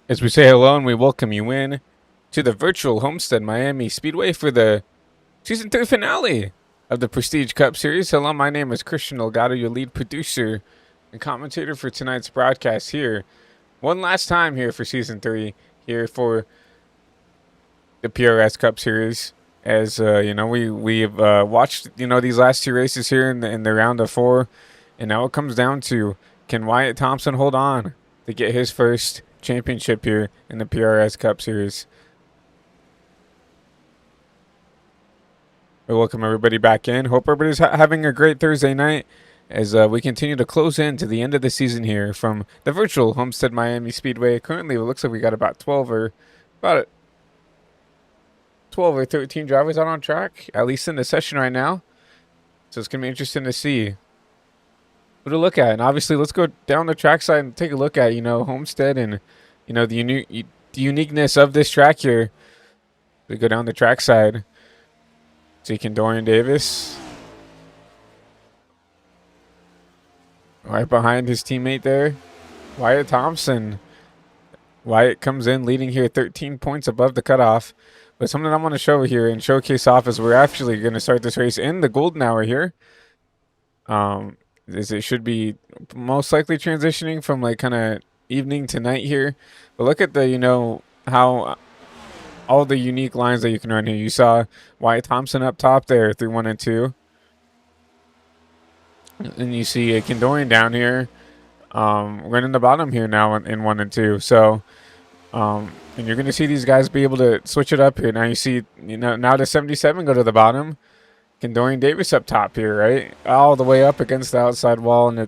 As we say hello and we welcome you in to the virtual Homestead-Miami Speedway for the Season 3 finale of the PRS Cup Series. Hello, my name is Christian Delgado, your lead producer and commentator for tonight's broadcast here. One last time here for Season 3, here for the PRS Cup Series. As, we've watched, these last two races here in the round of 4. And now it comes down to, can Wyatt Thompson hold on to get his first championship here in the PRS Cup Series? We welcome everybody back in. Hope everybody's having a great Thursday night as we continue to close in to the end of the season here from the virtual Homestead-Miami Speedway. Currently, it looks like we got about 12 or 13 drivers out on track, at least in the session right now. So it's going to be interesting to see who to look at. And obviously, let's go down the track side and take a look at, Homestead and, the uniqueness of this track here. We go down the track side. See Kendorian Davis. right behind his teammate there, Wyatt Thompson. Wyatt comes in leading here 13 points above the cutoff. But something I want to show here and showcase off is we're actually going to start this race in the golden hour here. Is it should be most likely transitioning from like kind of evening to night here. But look at the, how all the unique lines that you can run here. You saw Wyatt Thompson up top there through 1 and 2. And you see a Kendorian down here running the bottom here now in 1 and 2. So, and you're going to see these guys be able to switch it up here. Now you see, now the 77 go to the bottom. Kendorian Davis up top here, right? All the way up against the outside wall. And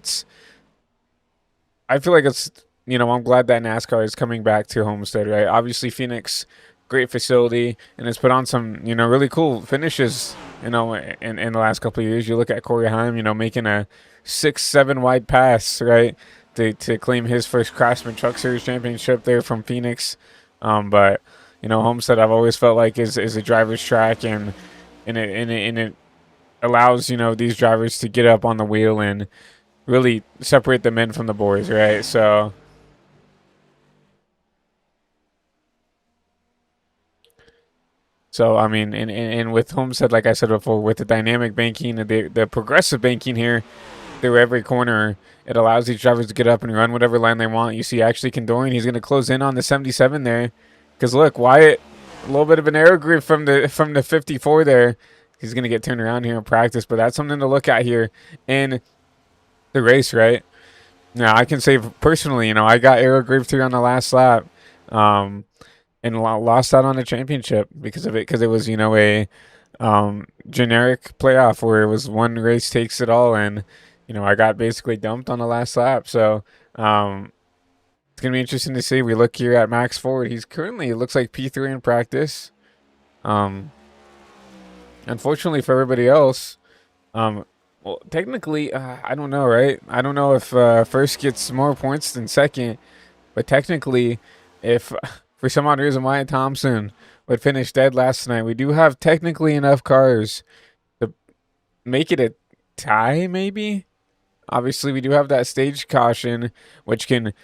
I feel like I'm glad that NASCAR is coming back to Homestead, right? Obviously, Phoenix, great facility, and it's put on some, really cool finishes, in the last couple of years. You look at Corey Heim, making a 6-7 wide pass, right, to claim his first Craftsman Truck Series championship there from Phoenix. But Homestead, I've always felt like is a driver's track, and it allows these drivers to get up on the wheel and really separate the men from the boys, right? So I mean, and with Homestead, like I said before, with the dynamic banking and the progressive banking here through every corner, it allows these drivers to get up and run whatever line they want. You see, actually, Kendorian, he's going to close in on the 77 there, because look, Wyatt, a little bit of an error grip from the 54 there. He's going to get turned around here in practice, but that's something to look at here in the race, right? Now, I can say personally, I got error gripped here on the last lap. And lost out on the championship because of it, because it was a generic playoff where it was one race takes it all, and I got basically dumped on the last lap. So it's gonna be interesting to see. We look here at Max Ford. He's currently, it looks like, P3 in practice. Unfortunately for everybody else, well, technically, I don't know, right? I don't know if first gets more points than second, but technically, if for some odd reason Wyatt Thompson would finish dead last night, we do have technically enough cars to make it a tie, maybe. Obviously, we do have that stage caution, which can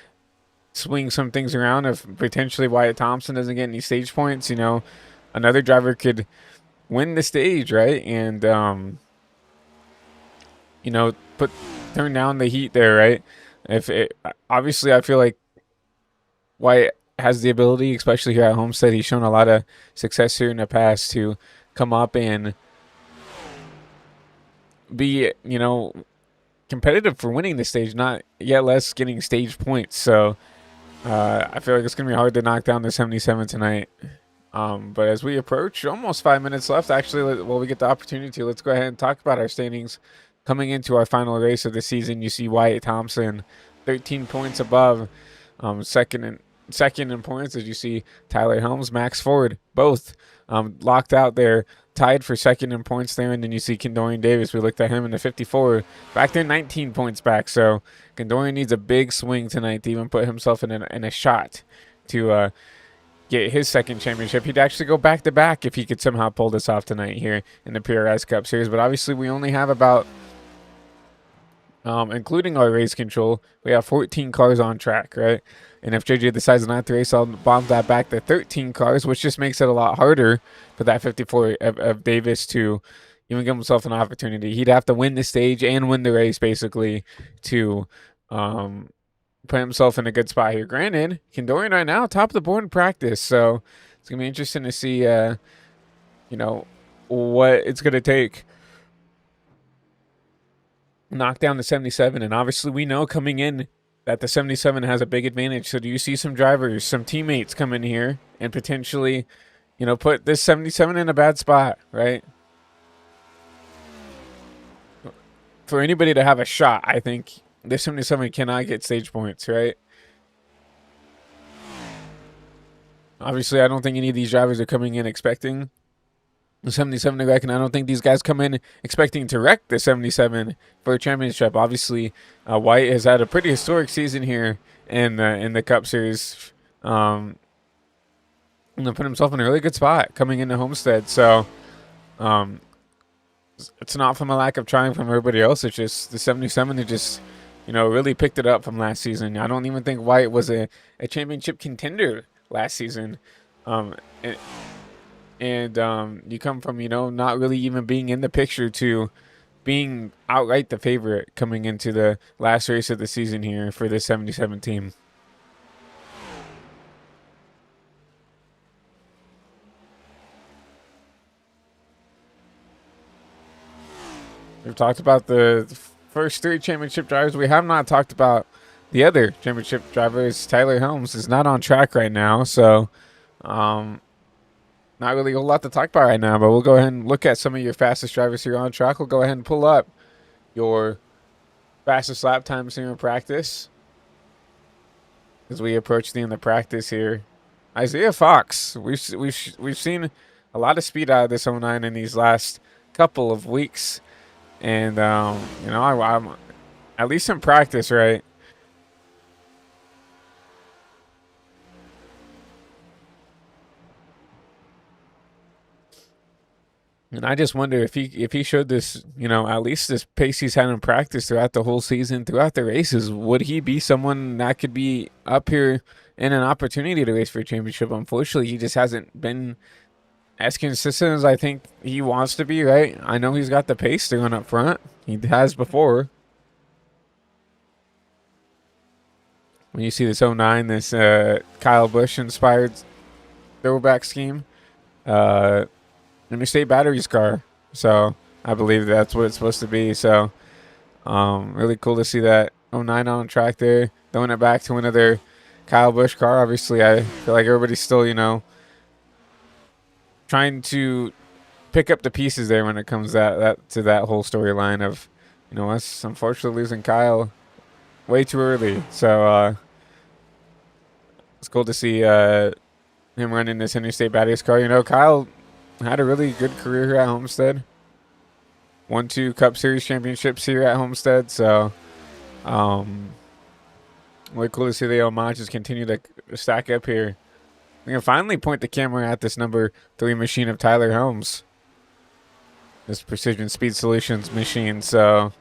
swing some things around if potentially Wyatt Thompson doesn't get any stage points. Another driver could win the stage, right? And turn down the heat there, right? Obviously, I feel like Wyatt has the ability, especially here at Homestead. He's shown a lot of success here in the past to come up and be, competitive for winning the stage, not yet less getting stage points. So I feel like it's going to be hard to knock down the 77 tonight. But as we approach almost 5 minutes left, actually, we get the opportunity to, let's go ahead and talk about our standings coming into our final race of the season. You see Wyatt Thompson 13 points above, second in points, as you see Tyler Helms, Max Ford, both locked out there, tied for second in points there. And then you see Kendorian Davis. We looked at him in the 54, back there 19 points back. So Kendorian needs a big swing tonight to even put himself in a shot to get his second championship. He'd actually go back-to-back if he could somehow pull this off tonight here in the PRS Cup Series. But obviously we only have about, including our race control, we have 14 cars on track, right? And if JJ decides not to race, I'll bomb that back to 13 cars, which just makes it a lot harder for that 54 of Davis to even give himself an opportunity. He'd have to win the stage and win the race, basically, to put himself in a good spot here. Granted, Kendorian right now, top of the board in practice, so it's going to be interesting to see, what it's going to take. Knock down the 77, and obviously we know coming in that the 77 has a big advantage. So do you see some drivers, some teammates come in here and potentially, put this 77 in a bad spot, right? For anybody to have a shot, I think this 77 cannot get stage points, right? Obviously, I don't think any of these drivers are coming in expecting the 77 to wreck, and I don't think these guys come in expecting to wreck the 77 for a championship. Obviously, Wyatt has had a pretty historic season here in the Cup Series, and put himself in a really good spot coming into Homestead. So, it's not from a lack of trying from everybody else. It's just the 77 is just really picked it up from last season. I don't even think Wyatt was a championship contender last season. Um, and you come from, not really even being in the picture to being outright the favorite coming into the last race of the season here for this 77 team. We've talked about the first three championship drivers. We have not talked about the other championship drivers. Tyler Helms is not on track right now, so not really a lot to talk about right now. But we'll go ahead and look at some of your fastest drivers here on track. We'll go ahead and pull up your fastest lap times here in practice as we approach the end of practice here. Isaiah Fox, we've seen a lot of speed out of this 09 in these last couple of weeks. And, I'm at least in practice, right? And I just wonder if he showed this, at least this pace he's had in practice throughout the whole season, throughout the races, would he be someone that could be up here in an opportunity to race for a championship? Unfortunately, he just hasn't been as consistent as I think he wants to be, right? I know he's got the pace to run up front. He has before. When you see this 09, this Kyle Busch inspired throwback scheme, Interstate Batteries car. So I believe that's what it's supposed to be. So really cool to see that 09 on track there, throwing it back to another Kyle Busch car. Obviously, I feel like everybody's still, trying to pick up the pieces there when it comes to that whole storyline of, us unfortunately losing Kyle way too early. So it's cool to see him running this Interstate Batteries car. Kyle had a really good career here at Homestead. Won 2 Cup Series championships here at Homestead. So really cool to see the homages continue to stack up here. We can finally point the camera at this number 3 machine of Tyler Helms. This Precision Speed Solutions machine. So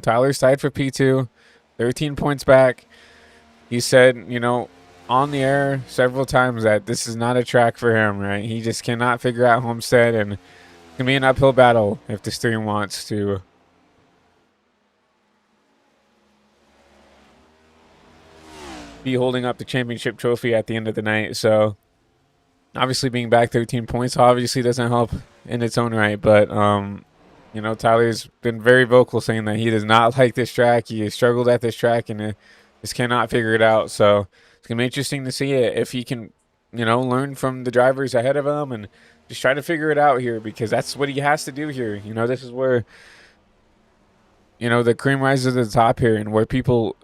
Tyler's tied for P2. 13 points back. He said, on the air several times that this is not a track for him, right? He just cannot figure out Homestead, and it's going to be an uphill battle if this team wants to be holding up the championship trophy at the end of the night. So obviously being back 13 points obviously doesn't help in its own right, but Tyler's been very vocal saying that he does not like this track. He has struggled at this track and just cannot figure it out. So it's going to be interesting to see if he can, learn from the drivers ahead of him and just try to figure it out here, because that's what he has to do here. This is where, the cream rises to the top here, and where people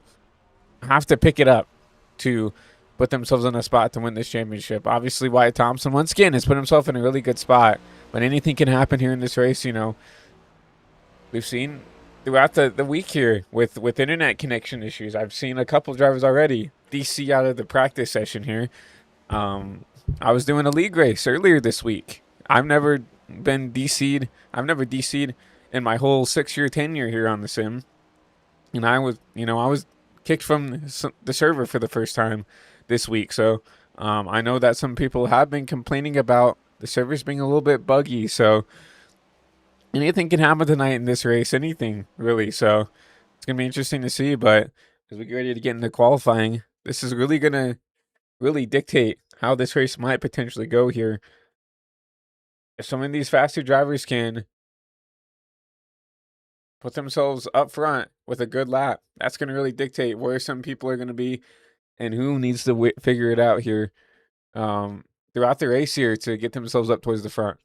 have to pick it up to put themselves in a spot to win this championship. Obviously, Wyatt Thompson, once again, has put himself in a really good spot, but anything can happen here in this race. We've seen throughout the week here with internet connection issues. I've seen a couple drivers already DC out of the practice session here. I was doing a league race earlier this week. I've never been DC'd. I've never DC'd in my whole 6-year tenure here on the sim. And I was kicked from the server for the first time this week. So I know that some people have been complaining about the servers being a little bit buggy. So anything can happen tonight in this race, anything really. So it's going to be interesting to see. But as we get ready to get into qualifying, this is really going to dictate how this race might potentially go here. If some of these faster drivers can put themselves up front with a good lap, that's going to really dictate where some people are going to be and who needs to figure it out here throughout the race here to get themselves up towards the front.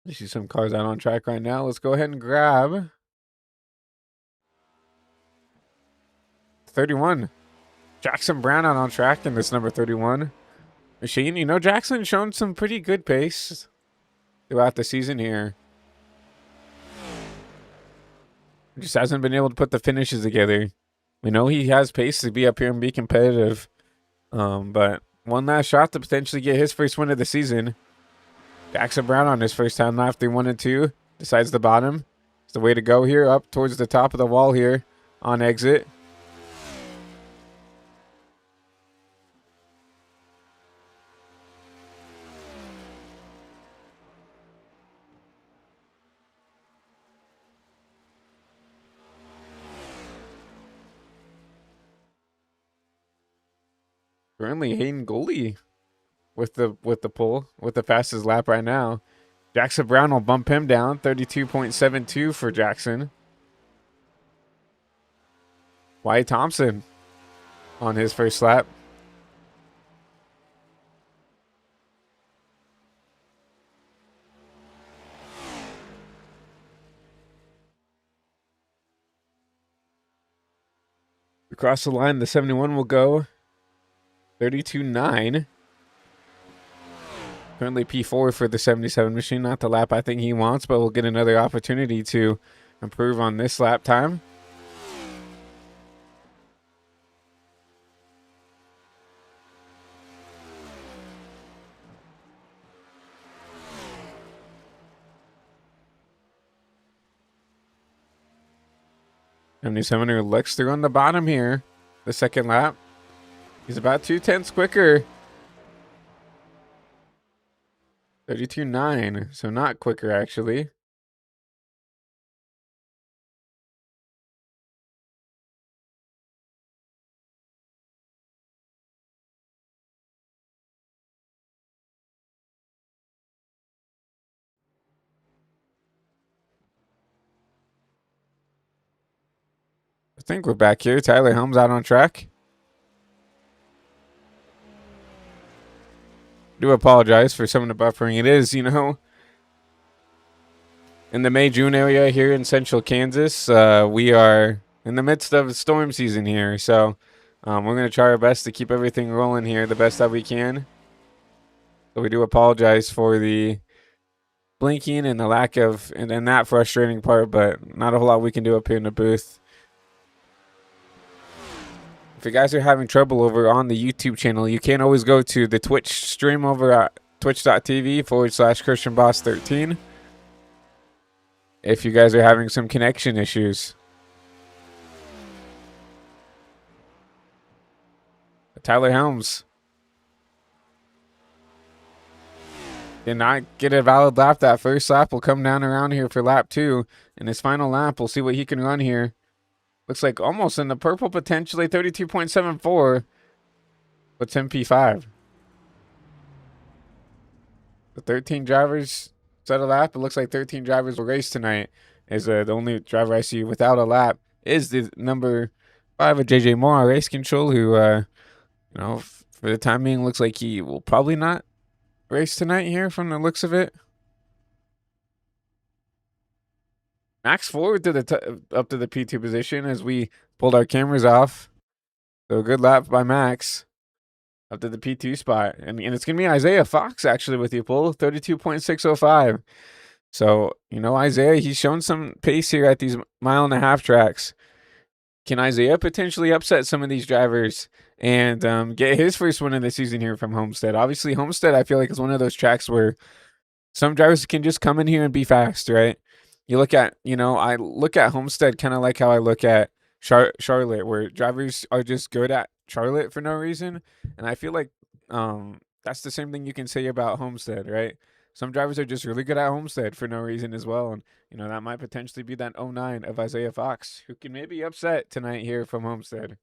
You see some cars out on track right now. Let's go ahead and grab 31. Jackson Brown out on track in this number 31 machine. Jackson shown some pretty good pace throughout the season here. Just hasn't been able to put the finishes together. We know he has pace to be up here and be competitive. But one last shot to potentially get his first win of the season. Jackson Brown on his first time lap, 1 and 2. Decides the bottom. It's the way to go here, up towards the top of the wall here on exit. Currently Hayden Goldie with the pull, with the fastest lap right now. Jackson Brown will bump him down, 32.72 for Jackson. Wyatt Thompson on his first lap. Across the line, the 71 will go 32.9. Currently P4 for the 77 machine. Not the lap I think he wants, but we'll get another opportunity to improve on this lap time. looks through on the bottom here. The second lap. He's about 2/10 quicker. 32.9, so not quicker actually. I think we're back here. Tyler Helms out on track. Do apologize for some of the buffering. It is, you know, in the May-June area here in central Kansas. We are in the midst of storm season here, so we're going to try our best to keep everything rolling here the best that we can. So we do apologize for the blinking and the lack of, and that frustrating part, but not a whole lot we can do up here in the booth. If you guys are having trouble over on the YouTube channel, you can always go to the Twitch stream over at twitch.tv/ChristianBoss13 if you guys are having some connection issues. Tyler Helms did not get a valid lap. That first lap will come down around here for lap 2. In his final lap, we'll see what he can run here. Looks like almost in the purple, potentially 32.74. What's MP5? The 13 drivers set a lap. It looks like 13 drivers will race tonight. Is the only driver I see without a lap is the number 5 of JJ Moore, race control, who, you know, for the time being, looks like he will probably not race tonight here from the looks of it. Max Ford to the up to the P2 position as we pulled our cameras off. So a good lap by Max up to the P2 spot. And it's going to be Isaiah Fox actually with you, Pull, 32.605. So, you know, Isaiah, he's shown some pace here at these 1.5-mile tracks. Can Isaiah potentially upset some of these drivers and get his first win of the season here from Homestead? Obviously, Homestead, I feel like, is one of those tracks where some drivers can just come in here and be fast, right? You look at, you know, I look at Homestead kind of like how I look at Charlotte, where drivers are just good at Charlotte for no reason. And I feel like that's the same thing you can say about Homestead, right? Some drivers are just really good at Homestead for no reason as well. And, you know, that might potentially be that 09 of Isaiah Fox, who can maybe upset tonight here from Homestead.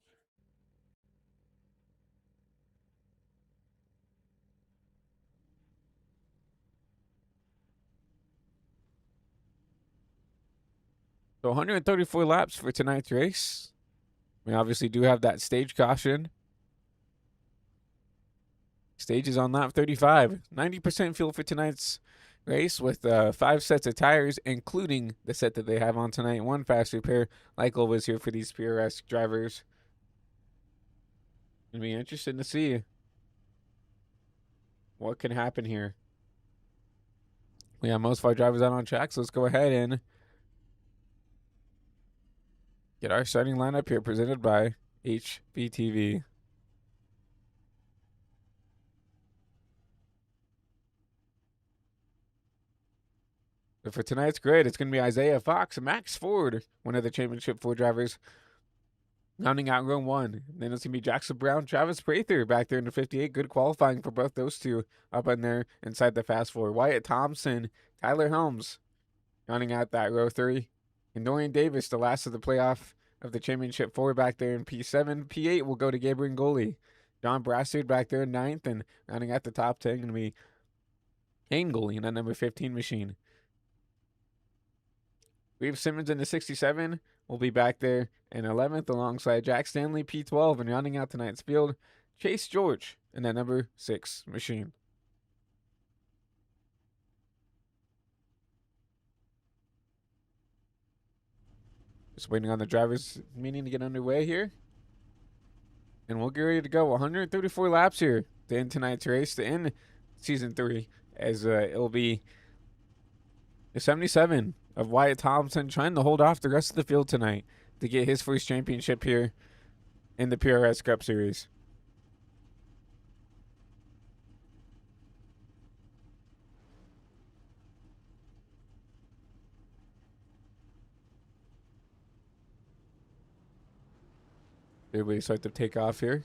So 134 laps for tonight's race. We obviously do have that stage caution. Stage is on lap 35. 90% fuel for tonight's race with 5 sets of tires, including the set that they have on tonight. 1 fast repair, like always here for these PRS drivers. It'll be interesting to see what can happen here. We have most of our drivers out on track, so let's go ahead and get our starting lineup here, presented by HBTV. So for tonight's grid, it's going to be Isaiah Fox and Max Ford, one of the championship Ford drivers, rounding out row 1. Then it's going to be Jackson Brown, Travis Prather back there in the 58. Good qualifying for both those two up in there inside the fast 4. Wyatt Thompson, Tyler Helms, rounding out that row 3. Kendorian Davis, the last of the playoff of the championship 4 back there in P7. P8 will go to Gabriel Ngoli. John Brassard back there in 9th, and rounding out the top 10 going to be Ngoli in that number 15 machine. Reeve Simmons in the 67 will be back there in 11th alongside Jack Stanley, P12, and rounding out tonight's field, Chase George in that number 6 machine. Just waiting on the drivers' meeting to get underway here. And we'll get ready to go. 134 laps here to end tonight's race, to end Season 3, as it'll be the 77 of Wyatt Thompson trying to hold off the rest of the field tonight to get his first championship here in the PRS Cup Series. Everybody start to take off here.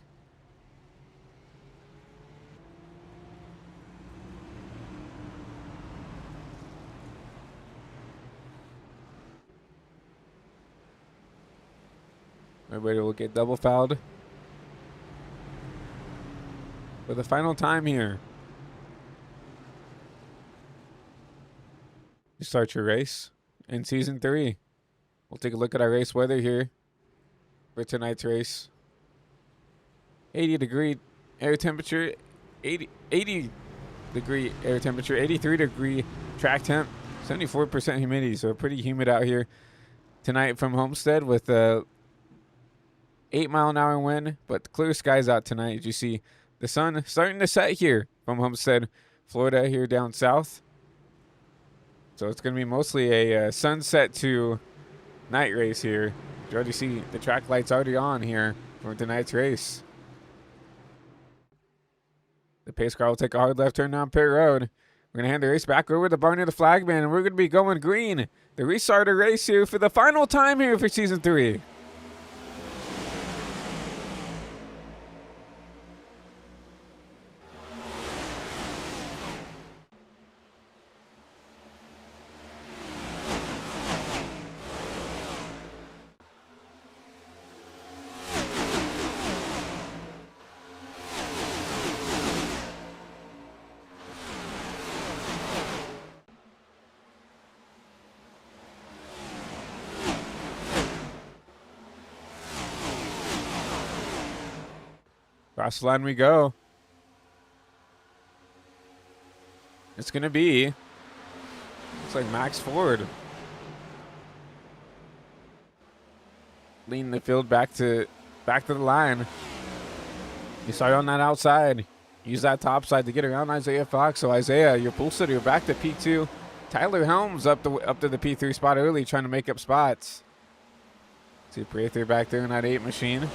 Everybody will get double fouled for the final time here. You start your race in Season 3. We'll take a look at our race weather here for tonight's race. 80-degree air temperature, 80 degree air temperature, 83-degree track temp, 74% humidity, so pretty humid out here tonight from Homestead with a 8-mile-an-hour wind, but clear skies out tonight. As you see the sun starting to set here from Homestead, Florida, here down south. So it's going to be mostly a sunset to night race here. You already see the track lights already on here for tonight's race. The pace car will take a hard left turn down pit road. We're going to hand the race back over to Barney the Flagman, and we're going to be going green. The restart of race here for the final time here for Season 3. Across the line we go. It's going to be, looks like Max Ford leading the field back to the line. You start on that outside. Use that top side to get around Isaiah Fox. So Isaiah, your pole sitter, back to P2. Tyler Helms up to the P3 spot early, trying to make up spots. See Prather back there in that 8 machine.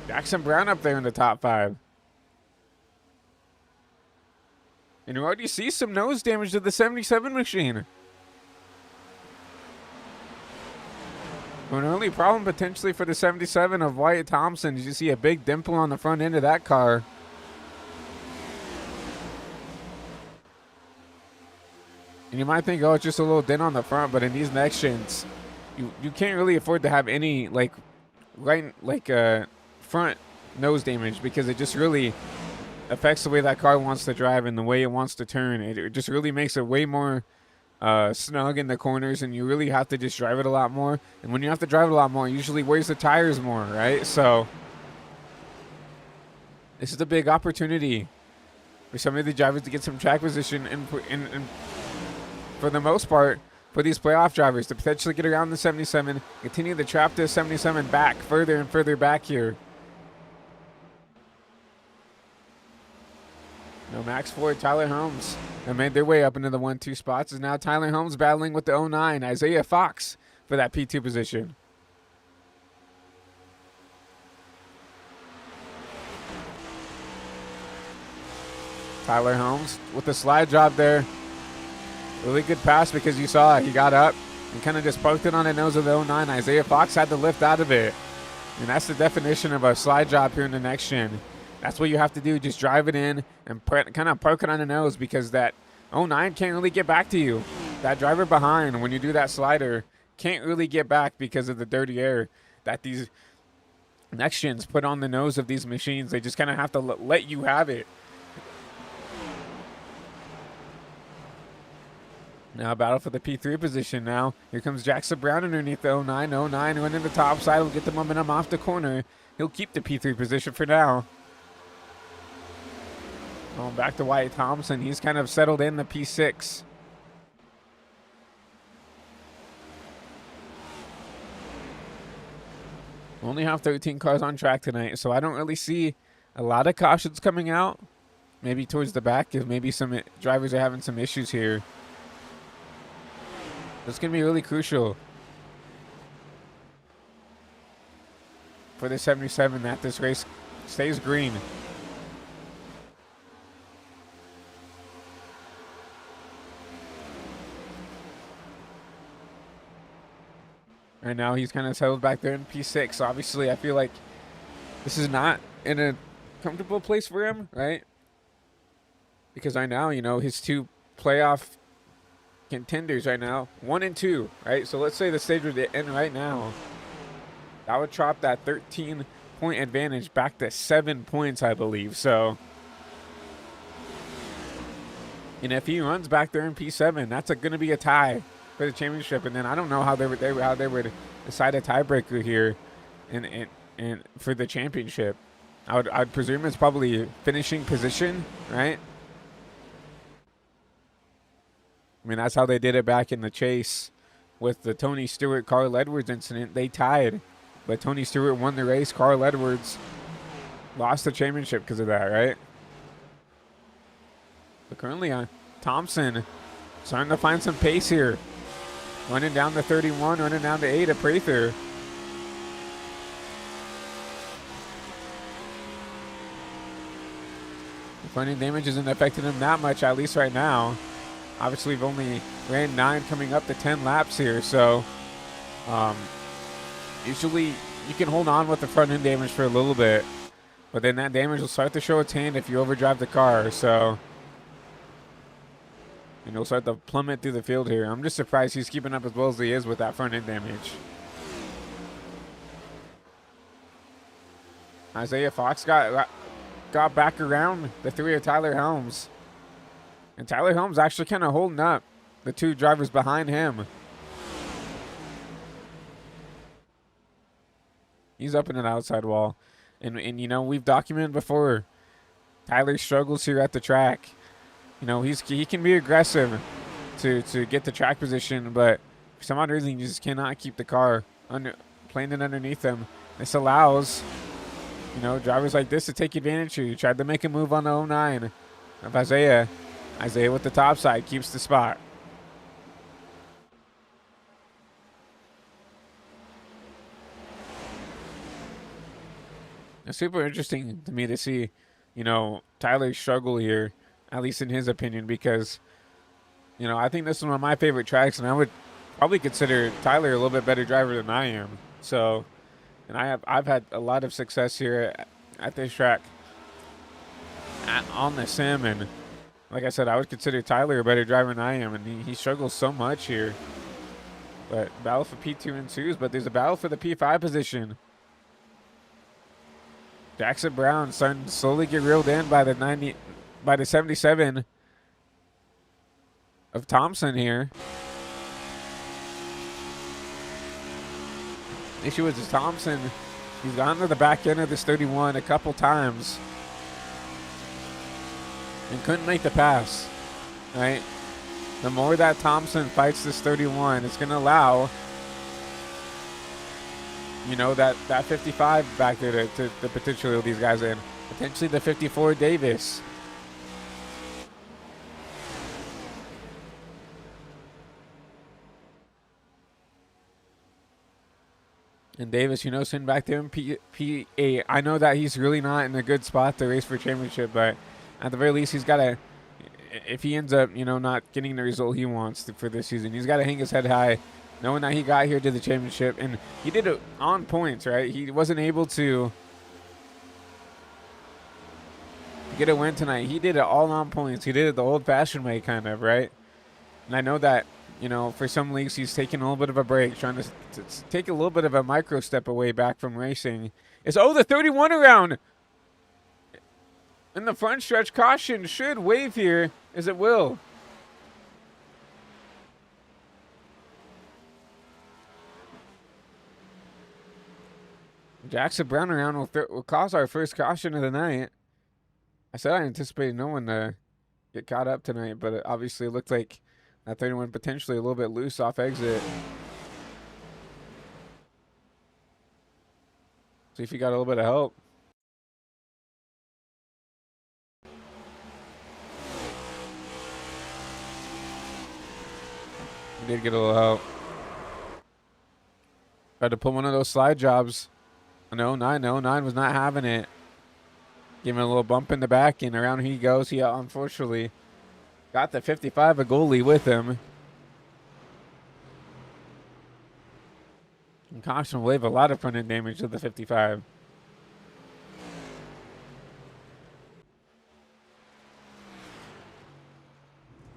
Jackson Brown up there in the top 5. And you already see some nose damage to the 77 machine. An only problem potentially for the 77 of Wyatt Thompson is you see a big dimple on the front end of that car. And you might think, oh, it's just a little dent on the front, but in these next gens, you can't really afford to have any front nose damage, because it just really affects the way that car wants to drive and the way it wants to turn. It just really makes it way more snug in the corners, and you really have to just drive it a lot more. And when you have to drive it a lot more, it usually wears the tires more, right? So this is a big opportunity for some of the drivers to get some track position, and for the most part, for these playoff drivers to potentially get around the 77, continue to trap the 77 back further and further back here. Max Ford, Tyler Helms. They made their way up into the 1-2 spots. Is now Tyler Helms battling with the 09, Isaiah Fox, for that P2 position. Tyler Helms with the slide job there. Really good pass because you saw it. He got up and kind of just poked it on the nose of the 09. Isaiah Fox had to lift out of it. And that's the definition of a slide job here in the next gen. That's what you have to do. Just drive it in and kind of poke it on the nose, because that 09 can't really get back to you. That driver behind, when you do that slider, can't really get back because of the dirty air that these next gens put on the nose of these machines. They just kind of have to let you have it. Now a battle for the P3 position now. Here comes Jackson Brown underneath the 09. 09 running the top side will get the momentum off the corner. He'll keep the P3 position for now. Going back to Wyatt Thompson. He's kind of settled in the P6. We only have 13 cars on track tonight, so I don't really see a lot of cautions coming out. Maybe towards the back, if maybe some drivers are having some issues here. It's going to be really crucial for the 77 that this race stays green. Right now, he's kind of settled back there in P6. Obviously, I feel like this is not in a comfortable place for him, right? Because right now, you know, his two playoff contenders right now, 1 and 2, right? So let's say the stage would end right now. That would drop that 13-point advantage back to 7 points, I believe. So, and if he runs back there in P7, that's going to be a tie for the championship. And then I don't know how they would decide a tiebreaker here, and for the championship. I'd presume it's probably finishing position, right? I mean, that's how they did it back in the chase with the Tony Stewart, Carl Edwards incident. They tied, but Tony Stewart won the race. Carl Edwards lost the championship because of that, right? But currently, Thompson starting to find some pace here. Running down to 31, running down to 8 at Prather. The front-end damage isn't affecting him that much, at least right now. Obviously, we've only ran 9 coming up to 10 laps here, so usually you can hold on with the front end damage for a little bit, but then that damage will start to show its hand if you overdrive the car, so and he'll start to plummet through the field here. I'm just surprised he's keeping up as well as he is with that front end damage. Isaiah Fox got back around the 3 of Tyler Helms. And Tyler Helms actually kind of holding up the 2 drivers behind him. He's up in an outside wall. And you know, we've documented before Tyler's struggles here at the track. You know, he can be aggressive to get the track position, but for some odd reason, he just cannot keep the car planted underneath him. This allows, you know, drivers like this to take advantage here. He tried to make a move on the 09 of Isaiah. Isaiah with the top side keeps the spot. It's super interesting to me to see, you know, Tyler struggle here, at least in his opinion, because, you know, I think this is one of my favorite tracks, and I would probably consider Tyler a little bit better driver than I am. So, and I've had a lot of success here at this track on the sim, and like I said, I would consider Tyler a better driver than I am, and he struggles so much here. But battle for P2 and 2s, but there's a battle for the P5 position. Jackson Brown starting to slowly get reeled in by the 77 of Thompson here. The issue is Thompson, he's gone to the back end of this 31 a couple times and couldn't make the pass, right? The more that Thompson fights this 31, it's going to allow, you know, that 55 back there to potentially these guys in. Potentially the 54 Davis. And Davis, you know, sitting back there in P8. I know that he's really not in a good spot to race for championship, but at the very least, he's got to, if he ends up, you know, not getting the result he wants for this season, he's got to hang his head high, knowing that he got here to the championship. And he did it on points, right? He wasn't able to get a win tonight. He did it all on points. He did it the old-fashioned way, kind of, right? And I know that, you know, for some leagues, he's taking a little bit of a break, trying to take a little bit of a micro step away back from racing. It's, oh, the 31 around. In the front stretch, caution should wave here, as it will. Jackson Brown around will cause our first caution of the night. I said I anticipated no one to get caught up tonight, but it obviously looked like that 31 potentially a little bit loose off exit. See if he got a little bit of help. He did get a little help. Tried to pull one of those slide jobs. No, 9 was not having it. Giving a little bump in the back, and around he goes. He unfortunately got the 55, a goalie with him. And caution will leave a lot of front end damage to the 55.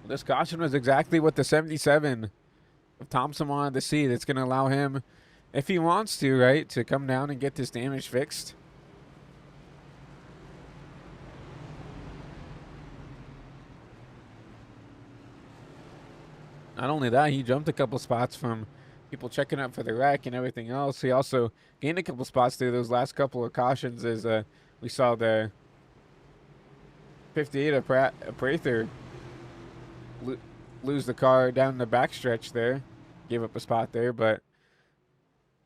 This caution was exactly what the 77 of Thompson wanted to see. That's going to allow him, if he wants to, right, to come down and get this damage fixed. Not only that, he jumped a couple spots from people checking up for the wreck and everything else. He also gained a couple spots through those last couple of cautions as we saw the 58 of Prather lose the car down the backstretch there. Gave up a spot there, but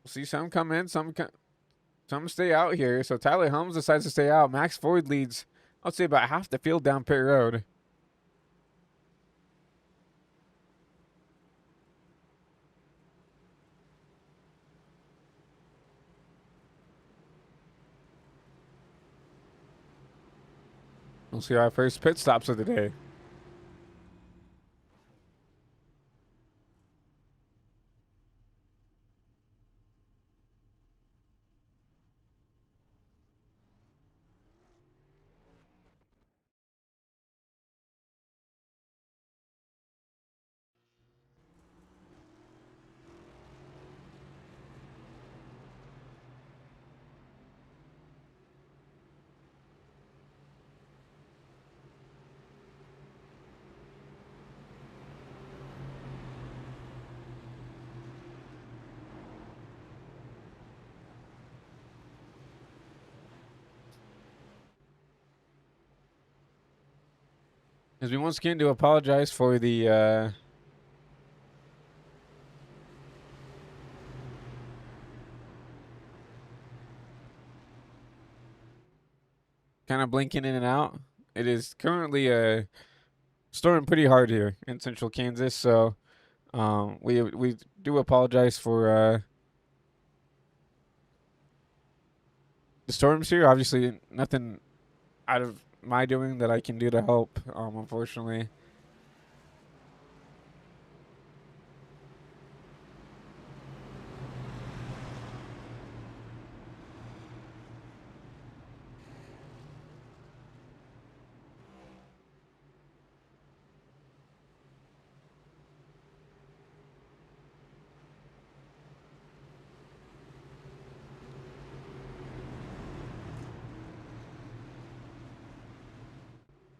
we'll see some come in, some stay out here. So Tyler Helms decides to stay out. Max Ford leads, I'd say, about half the field down pit road. We'll see our first pit stops of the day. As we once again do apologize for the kind of blinking in and out. It is currently storming pretty hard here in central Kansas, so we do apologize for the storms here. Obviously, nothing out of my doing that I can do to help, unfortunately.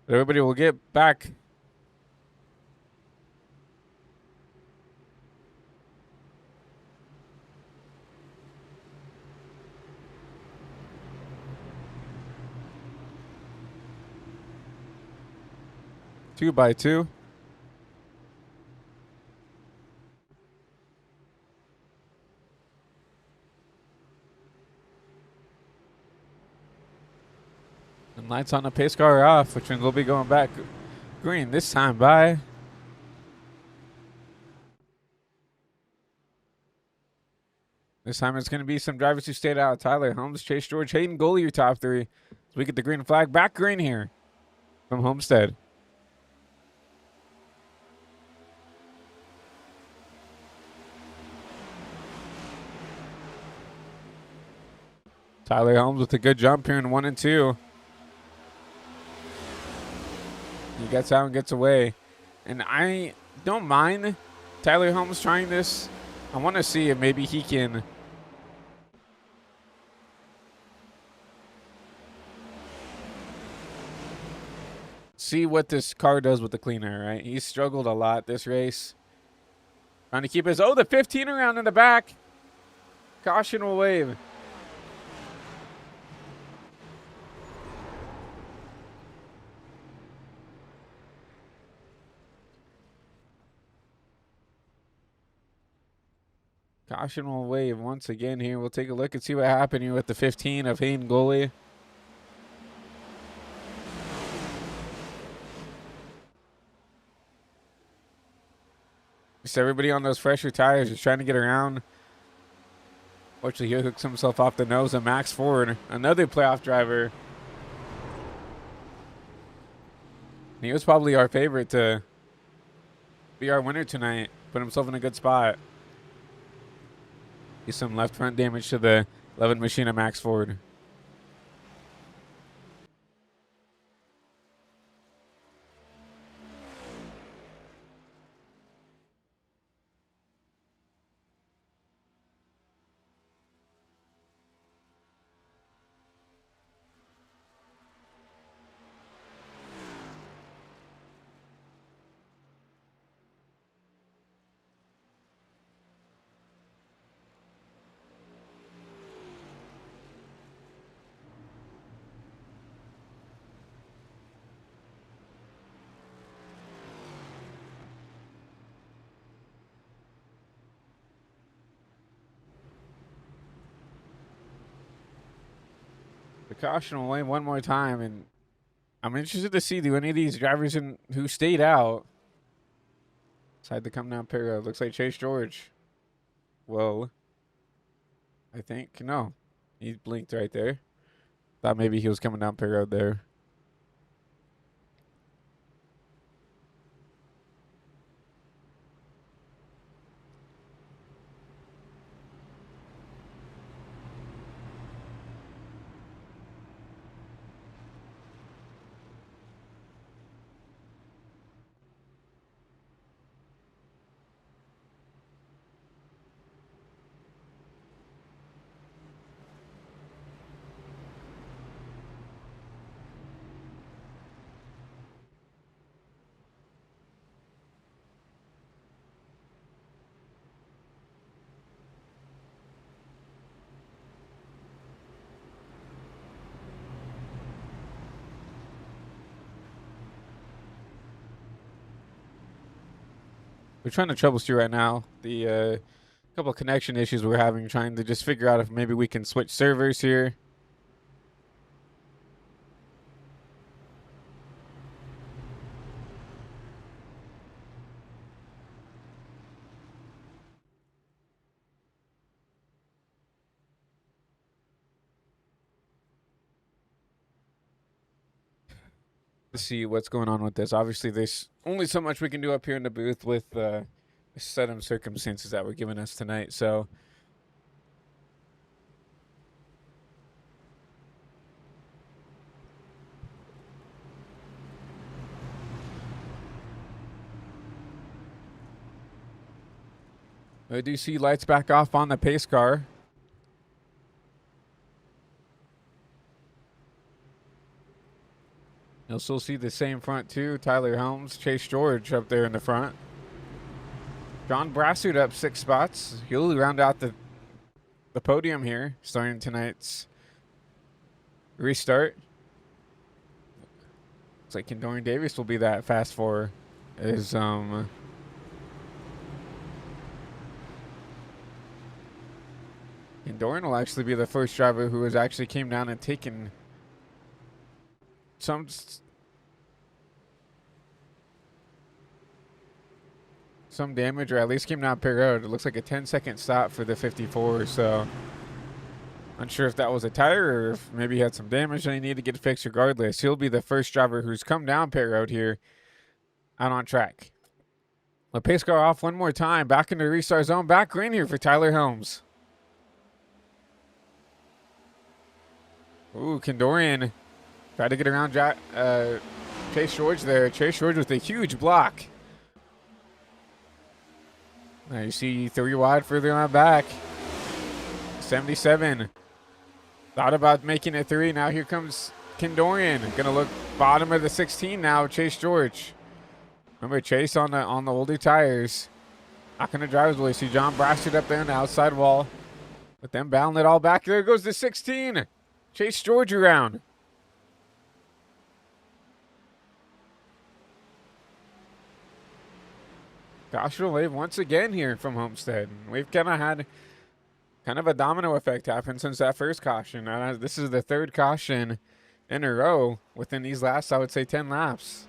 But everybody will get back. Two by two. And lights on the pace car are off, which means we'll be going back green this time by This time it's going to be some drivers who stayed out. Tyler Helms, Chase George, Hayden Goalie, your top three. So we get the green flag. Back green here from Homestead. Tyler Helms with a good jump here in 1 and 2. He gets out and gets away. And I don't mind Tyler Helms trying this. I want to see if maybe he can see what this car does with the clean air, right? He's struggled a lot this race. Trying to keep his, the 15 around in the back. Caution will wave. Caution will wave once again here. We'll take a look and see what happened here with the 15 of Hayden Goalie. Just everybody on those fresher tires is trying to get around. Fortunately, he hooks himself off the nose of Max Ford, another playoff driver. He was probably our favorite to be our winner tonight. Put himself in a good spot. Get some left front damage to the 11 machine of Max Ford. The caution will wave one more time, and I'm interested to see, do any of these drivers who stayed out decide to come down pit road? Looks like Chase George. Well, I think, no. He blinked right there. Thought maybe he was coming down pit road there. We're trying to troubleshoot right now. The couple connection issues we're having, trying to just figure out if maybe we can switch servers here. To see what's going on with this. Obviously, there's only so much we can do up here in the booth with the set of circumstances that were given us tonight. So I do see lights back off on the pace car. You'll still see the same front two. Tyler Helms, Chase George up there in the front. John Brassard up 6 spots. He'll round out the podium here, starting tonight's restart. Looks like Kendorian Davis will be that fast for as Kendorian will actually be the first driver who has actually came down and taken some some damage, or at least came down pit road. It looks like a 10-second stop for the 54, so unsure if that was a tire or if maybe he had some damage and he needed to get fixed. Regardless, he'll be the first driver who's come down pit road here out on track. Let pace car off one more time. Back into the restart zone. Back green here for Tyler Helms. Ooh, Kendorian tried to get around Chase George there. Chase George with a huge block. Now you see 3 wide further on back. 77. Thought about making it 3. Now here comes Kendorian. Gonna look bottom of the 16 now. Chase George. Remember Chase on the older tires. Not gonna drive his way. See John Brassard up there on the outside wall. With them battling it all back. There goes the 16. Chase George around. Caution wave once again here from Homestead. We've kind of had a domino effect happen since that first caution. This is the 3rd caution in a row within these last, I would say, 10 laps.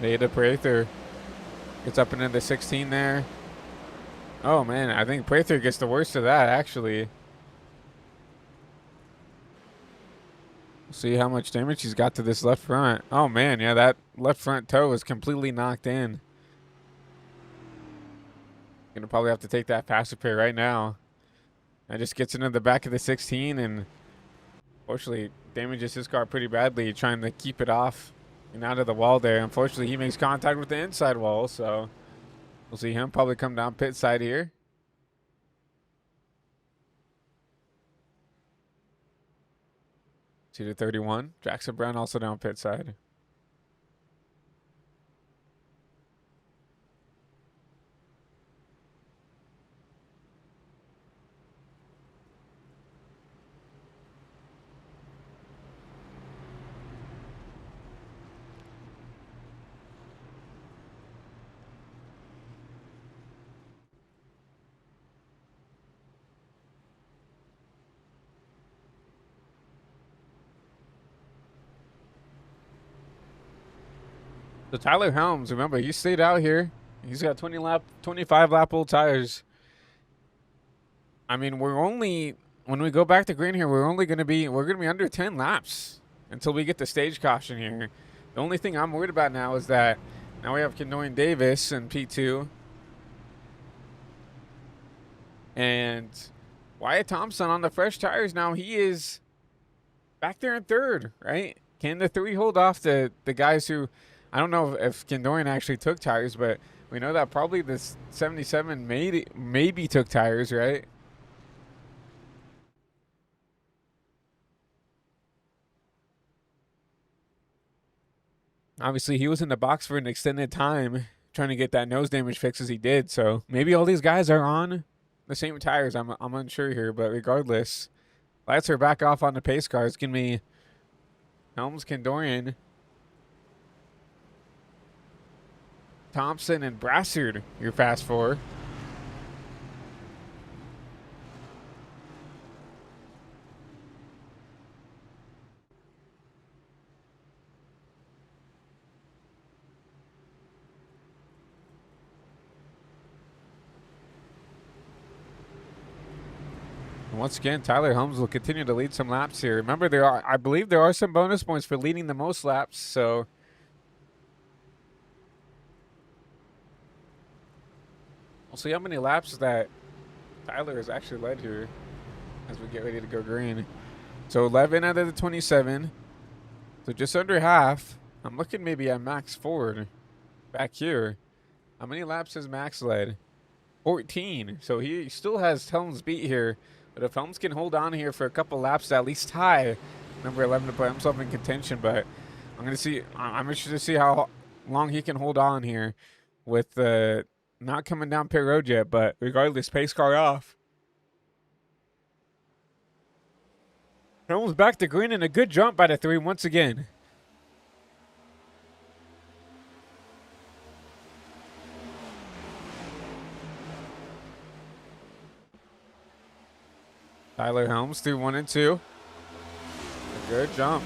Ada Prather gets up into the 16 there. Oh, man, I think Prather gets the worst of that, actually. See how much damage he's got to this left front. Oh, man, yeah, that left front toe is completely knocked in. Gonna probably have to take that fast repair right now. That just gets into the back of the 16 and unfortunately damages his car pretty badly, trying to keep it off and out of the wall there. Unfortunately, he makes contact with the inside wall, so we'll see him probably come down pit side here. 2-31. Jackson Brown also down pit side. So Tyler Helms, remember, he stayed out here. He's got 25 lap old tires. I mean, when we go back to green here, we're gonna be under 10 laps until we get the stage caution here. The only thing I'm worried about now is that now we have Kendorian Davis in P2 and Wyatt Thompson on the fresh tires. Now he is back there in 3rd, right? Can the 3 hold off the guys who, I don't know if Kendorian actually took tires, but we know that probably this 77 maybe took tires, right? Obviously, he was in the box for an extended time trying to get that nose damage fixed as he did. So maybe all these guys are on the same tires. I'm unsure here, but regardless, lights are back off on the pace car. It's going to be Helms, Kendorian, Thompson, and Brassard, your fast 4. And once again, Tyler Helms will continue to lead some laps here. Remember, I believe there are some bonus points for leading the most laps, so we'll see how many laps that Tyler has actually led here as we get ready to go green. So 11 out of the 27. So just under half. I'm looking maybe at Max Ford back here. How many laps has Max led? 14. So he still has Helms beat here. But if Helms can hold on here for a couple laps to at least tie number 11 to put himself in contention, but I'm interested to see how long he can hold on here with not coming down pit road yet, but regardless, pace car off. Helms back to green and a good jump by the 3 once again. Tyler Helms through 1 and 2. Good jump.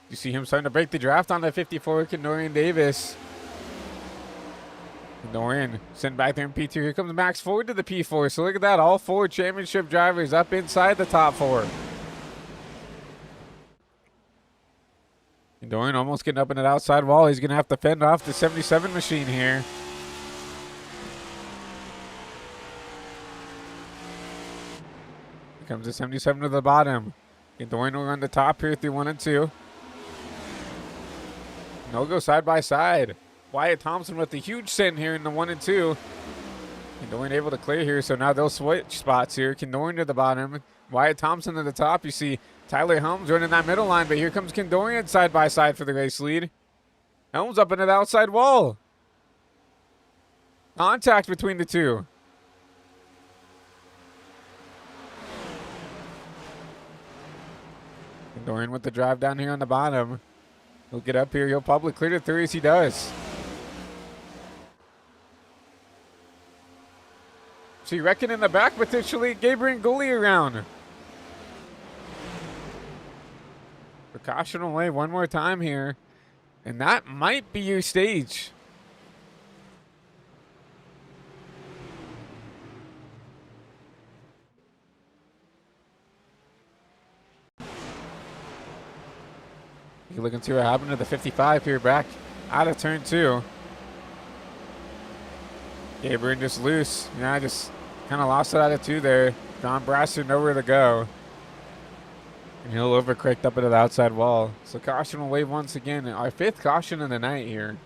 You see him starting to break the draft on the 54, Kendorian Davis. Kendorian sent back there in P2. Here comes Max Ford to the P4. So look at that. All 4 championship drivers up inside the top 4. Kendorian almost getting up in that outside wall. He's going to have to fend off the 77 machine here. Here comes the 77 to the bottom. Kendorian will run the top here through 1 and 2. No go side by side. Wyatt Thompson with the huge send here in the 1 and 2. Kendorian able to clear here, so now they'll switch spots here. Kendorian to the bottom. Wyatt Thompson to the top. You see Tyler Helms running that middle line, but here comes Kendorian side by side for the race lead. Helms up into the outside wall. Contact between the two. Kendorian with the drive down here on the bottom. He'll get up here. He'll probably clear the 3 as he does. So you reckon in the back, potentially Gabriel Gully around. Precaution away one more time here. And that might be your stage. You're looking to see what happened to the 55 here back out of turn 2. Gabriel just loose. Yeah, just kind of lost it out of 2 there. John Brasser nowhere to go. And he'll overcorrect up into the outside wall. So caution will wave once again. Our 5th caution of the night here.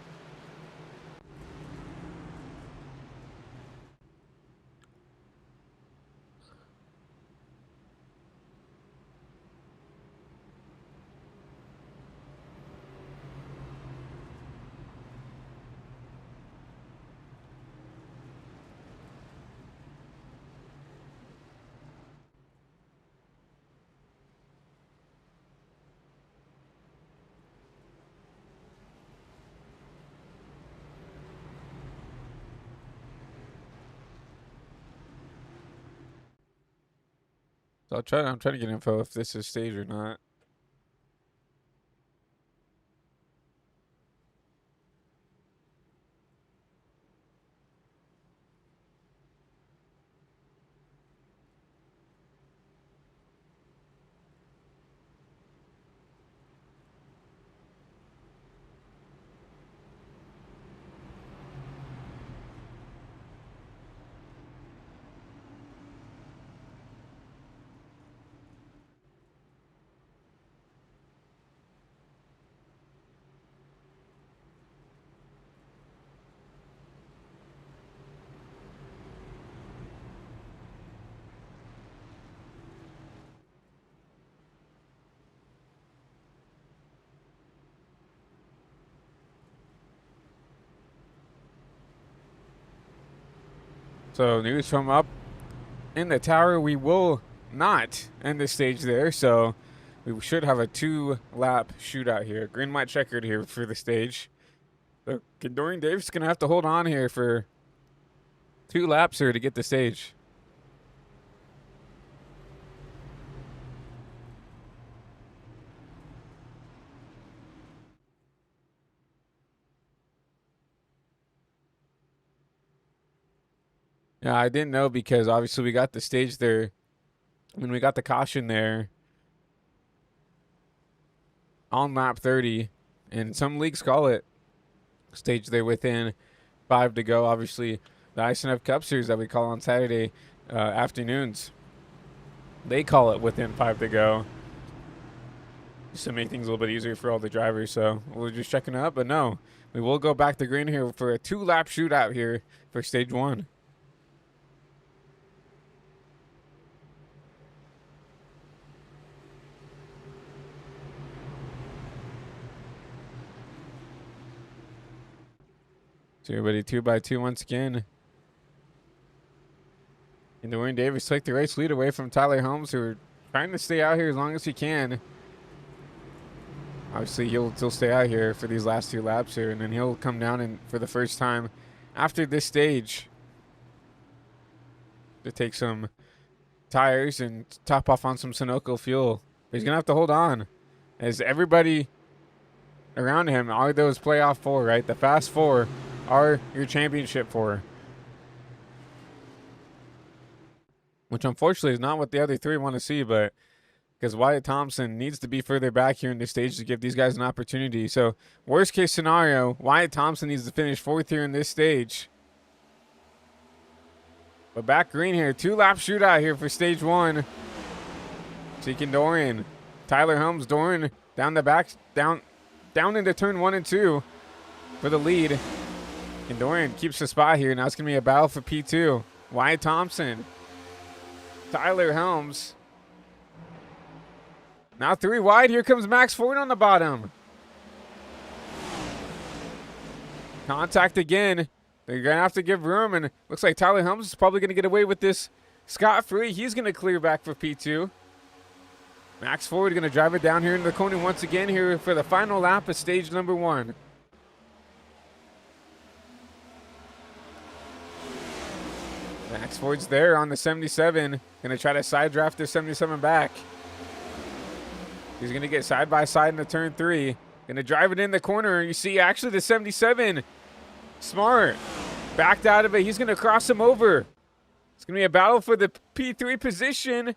So I'm trying to get info if this is stage or not. So news from up in the tower, we will not end the stage there. So we should have a 2-lap shootout here. Green white checkered here for the stage. So Kendorian Davis is going to have to hold on here for 2 laps here to get the stage. Yeah, I didn't know because obviously we got the stage there. When we got the caution there on lap 30, and some leagues call it stage there within 5 to go. Obviously, the ISNF Cup Series that we call on Saturday afternoons, they call it within 5 to go, just to make things a little bit easier for all the drivers. So we're just checking it out, but no, we will go back to green here for a 2-lap shootout here for stage 1. So everybody 2 by 2 once again. Kendorian Davis took the race lead away from Tyler Helms, who are trying to stay out here as long as he can. Obviously, he'll still stay out here for these last 2 laps here, and then he'll come down and for the first time after this stage to take some tires and top off on some Sunoco fuel He's going to have to hold on as everybody around him are those playoff four, right? The fast four are your championship four. Which unfortunately is not what the other three want to see, but because Wyatt Thompson needs to be further back here in this stage to give these guys an opportunity. So worst case scenario, Wyatt Thompson needs to finish fourth here in this stage. But back green here, 2-lap shootout here for stage one. See Kendorian, Tyler Helms, Doran down the back, down into turn 1 and 2 for the lead. Kendorian keeps the spot here. Now it's going to be a battle for P2. Wyatt Thompson, Tyler Helms. Now 3 wide. Here comes Max Ford on the bottom. Contact again. They're going to have to give room, and looks like Tyler Helms is probably going to get away with this scot-free. He's going to clear back for P2. Max Ford going to drive it down here into the corner once again here for the final lap of stage number 1. Max Ford's there on the 77. Going to try to side draft their 77 back. He's going to get side by side into turn 3. Going to drive it in the corner. You see actually the 77. Smart. Backed out of it. He's going to cross him over. It's going to be a battle for the P3 position.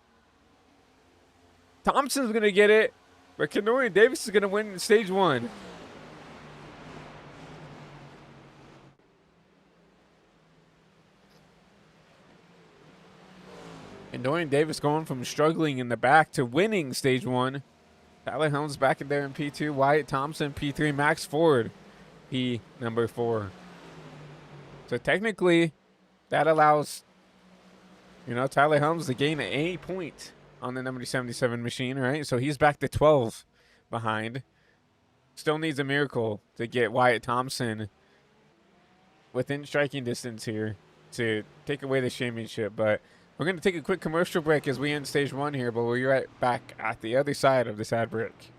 Thompson's going to get it, but Kendorian Davis is going to win stage 1. Kendorian Davis going from struggling in the back to winning stage 1. Tyler Helms back in there in P2. Wyatt Thompson, P3. Max Ford, P number 4. So technically, that allows, Tyler Helms to gain a point on the number 77 machine, right? So he's back to 12 behind. Still needs a miracle to get Wyatt Thompson within striking distance here to take away the championship. But we're going to take a quick commercial break as we end stage 1 here, but we'll be right back at the other side of this ad break.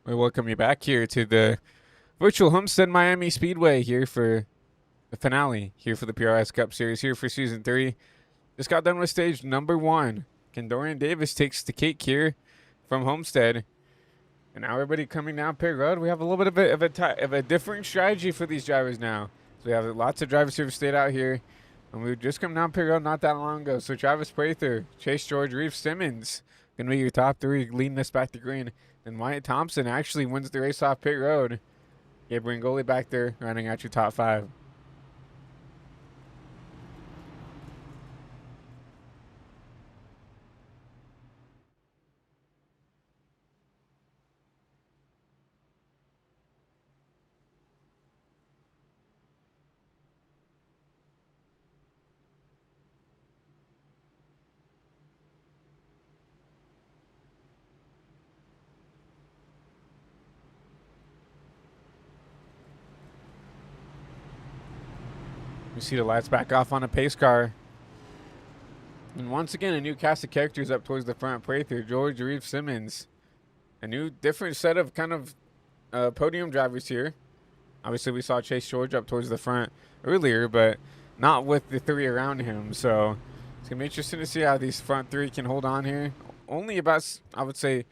We welcome you back here to the virtual Homestead-Miami Speedway here for the finale here for the PRS Cup Series here for Season 3. Just got done with stage number 1. Kendorian Davis takes the cake here from Homestead. And now everybody coming down pit road. We have a little bit of a different strategy for these drivers now. So we have lots of drivers who have stayed out here. And we just come down pit road not that long ago. So Travis Prather, Chase George, Reeve Simmons going to be your top 3 leading us back to green. And Wyatt Thompson actually wins the race off pit road. Gabe Ringoli back there running out your top 5. We see the lights back off on a pace car. And once again, a new cast of characters up towards the front. Prather, George, Reeve Simmons, a new different set of kind of podium drivers here. Obviously, we saw Chase George up towards the front earlier, but not with the three around him. So it's going to be interesting to see how these front three can hold on here. Only about, I would say,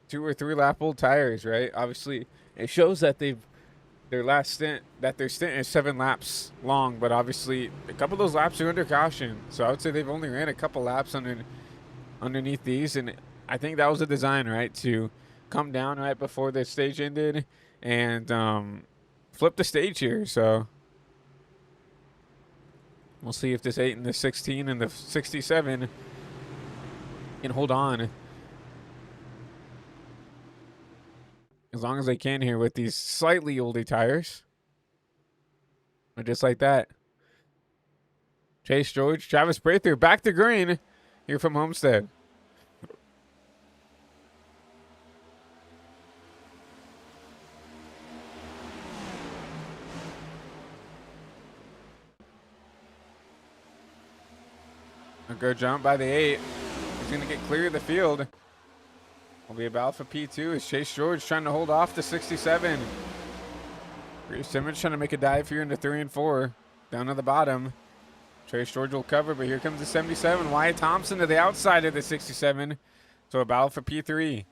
2 or 3 lap old tires, right? Obviously, it shows that their stint is 7 laps long, but obviously a couple of those laps are under caution. So I would say they've only ran a couple laps underneath these, and I think that was the design, right? To come down right before the stage ended and flip the stage here. So we'll see if this 8 and the 16 and the 67 can hold on as long as they can here with these slightly older tires. But just like that, Chase George, Travis Prather back to green here from Homestead. A good jump by the 8. He's going to get clear of the field. Will be about for P2 as Chase George trying to hold off the 67. Reese Simmons trying to make a dive here into 3 and 4. Down to the bottom. Chase George will cover, but here comes the 77. Wyatt Thompson to the outside of the 67. So a battle for P3.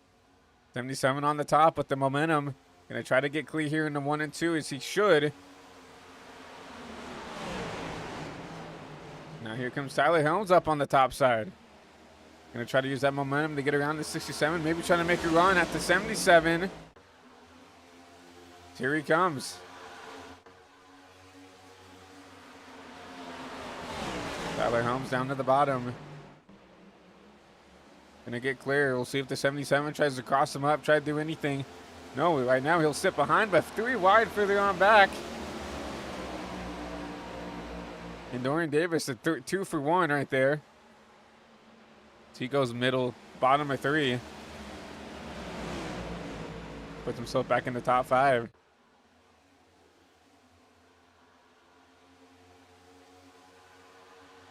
77 on the top with the momentum. Going to try to get clear here into 1 and 2 as he should. Now here comes Tyler Helms up on the top side. Going to try to use that momentum to get around the 67. Maybe trying to make a run at the 77. Here he comes. Tyler Helms down to the bottom. Going to get clear. We'll see if the 77 tries to cross him up, try to do anything. No, right now he'll sit behind, but 3 wide further on back. Kendorian Davis, a 2 for 1 right there. So he goes middle, bottom of 3. Puts himself back in the top 5.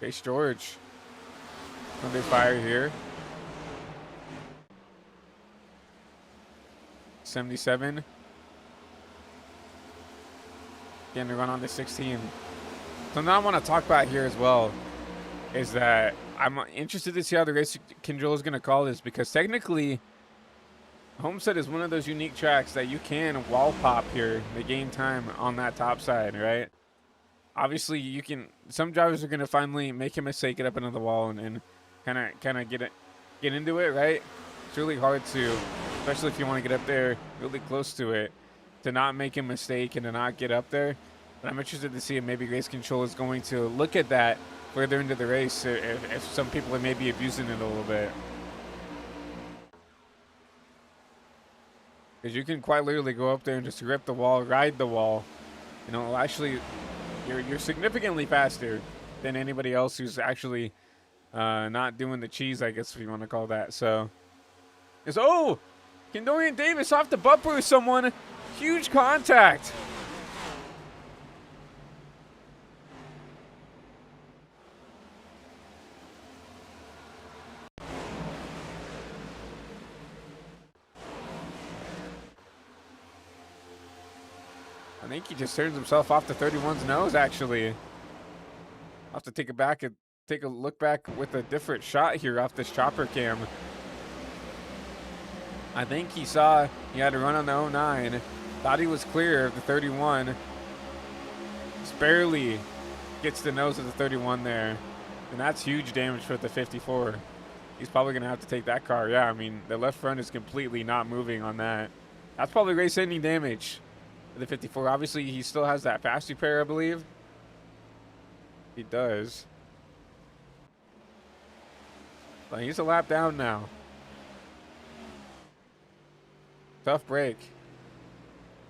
Chase George under fire here. 77. Getting to run on the 16. So now I want to talk about here as well is that I'm interested to see how the race control is going to call this, because technically Homestead is one of those unique tracks that you can wall pop here to gain time on that top side, right? Obviously, you can. Some drivers are going to finally make a mistake, get up into the wall, and kind of get into it, right? It's really hard to, especially if you want to get up there really close to it, to not make a mistake and to not get up there. But I'm interested to see if maybe race control is going to look at that further into the race, if some people are maybe abusing it a little bit. Because you can quite literally go up there and just rip the wall, ride the wall. You know, actually, you're significantly faster than anybody else who's actually not doing the cheese, I guess if you want to call that. So, oh, Kendorian Davis off the bumper with someone. Huge contact. I think he just turns himself off the 31's nose, actually. I'll have to take a look back with a different shot here off this chopper cam. I think he saw he had to run on the 09. Thought he was clear of the 31. Just barely gets the nose of the 31 there. And that's huge damage for the 54. He's probably going to have to take that car. Yeah, I mean, the left front is completely not moving on that. That's probably race-ending damage. The 54. Obviously, he still has that fast repair, I believe. He does. But he's a lap down now. Tough break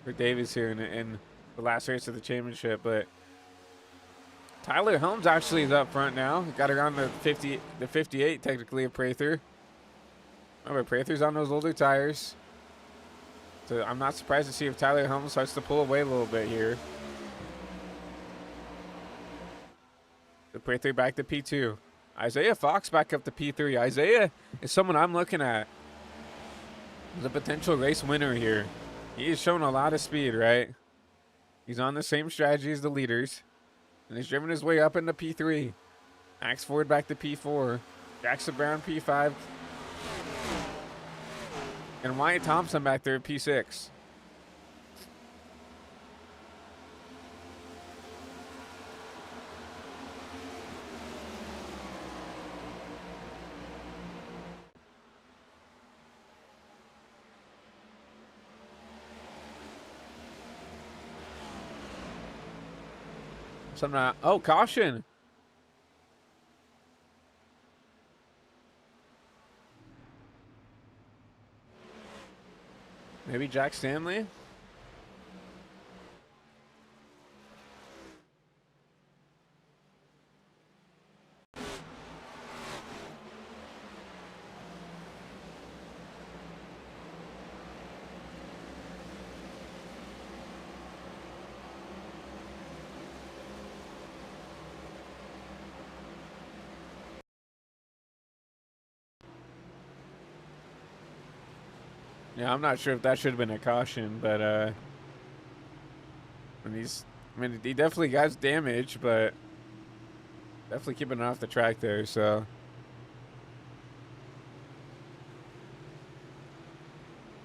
for Davis here in the last race of the championship, but Tyler Helms actually is up front now. He got around the 58 technically of Prather. Remember, Prather's on those older tires. So I'm not surprised to see if Tyler Helms starts to pull away a little bit here. The Prather back to P2. Isaiah Fox back up to P3. Isaiah is someone I'm looking at is a potential race winner here. He has shown a lot of speed, right? He's on the same strategy as the leaders, and he's driven his way up into P3. Max Ford back to P4. Jackson Brown P5. And Wyatt Thompson back there at P6. Oh, caution. Maybe Jack Stanley? Yeah, I'm not sure if that should have been a caution, but he definitely got damage, but definitely keeping it off the track there, so.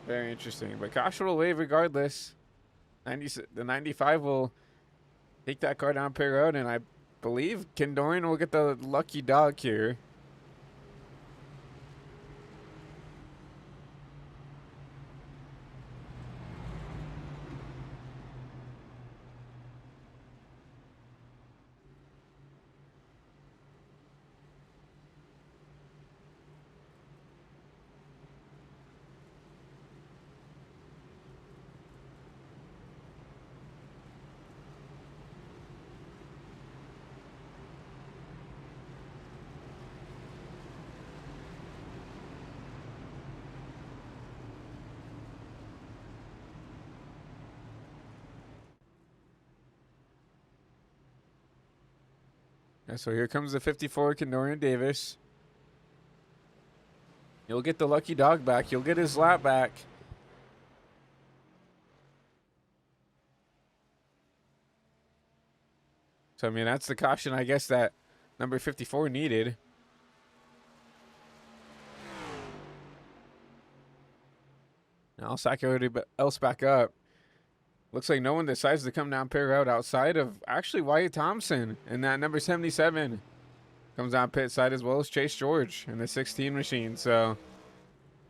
Very interesting, but caution will wave regardless. The 95 will take that car down pit road, and I believe Kendorian will get the lucky dog here. Yeah, so here comes the 54 Kendorian Davis. He'll get the lucky dog back. He'll get his lap back. So, I mean, that's the caution, I guess, that number 54 needed. Now, I'll sack everybody else back up. Looks like no one decides to come down pit road outside of actually Wyatt Thompson. And that number 77 comes down pit side, as well as Chase George in the 16 machine. So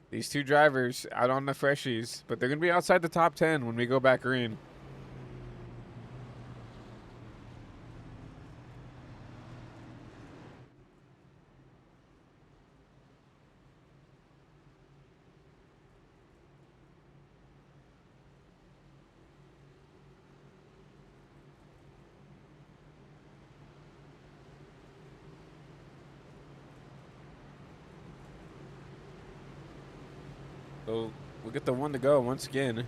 these two drivers out on the freshies, but they're going to be outside the top 10 when we go back green. So we'll get the one to go once again.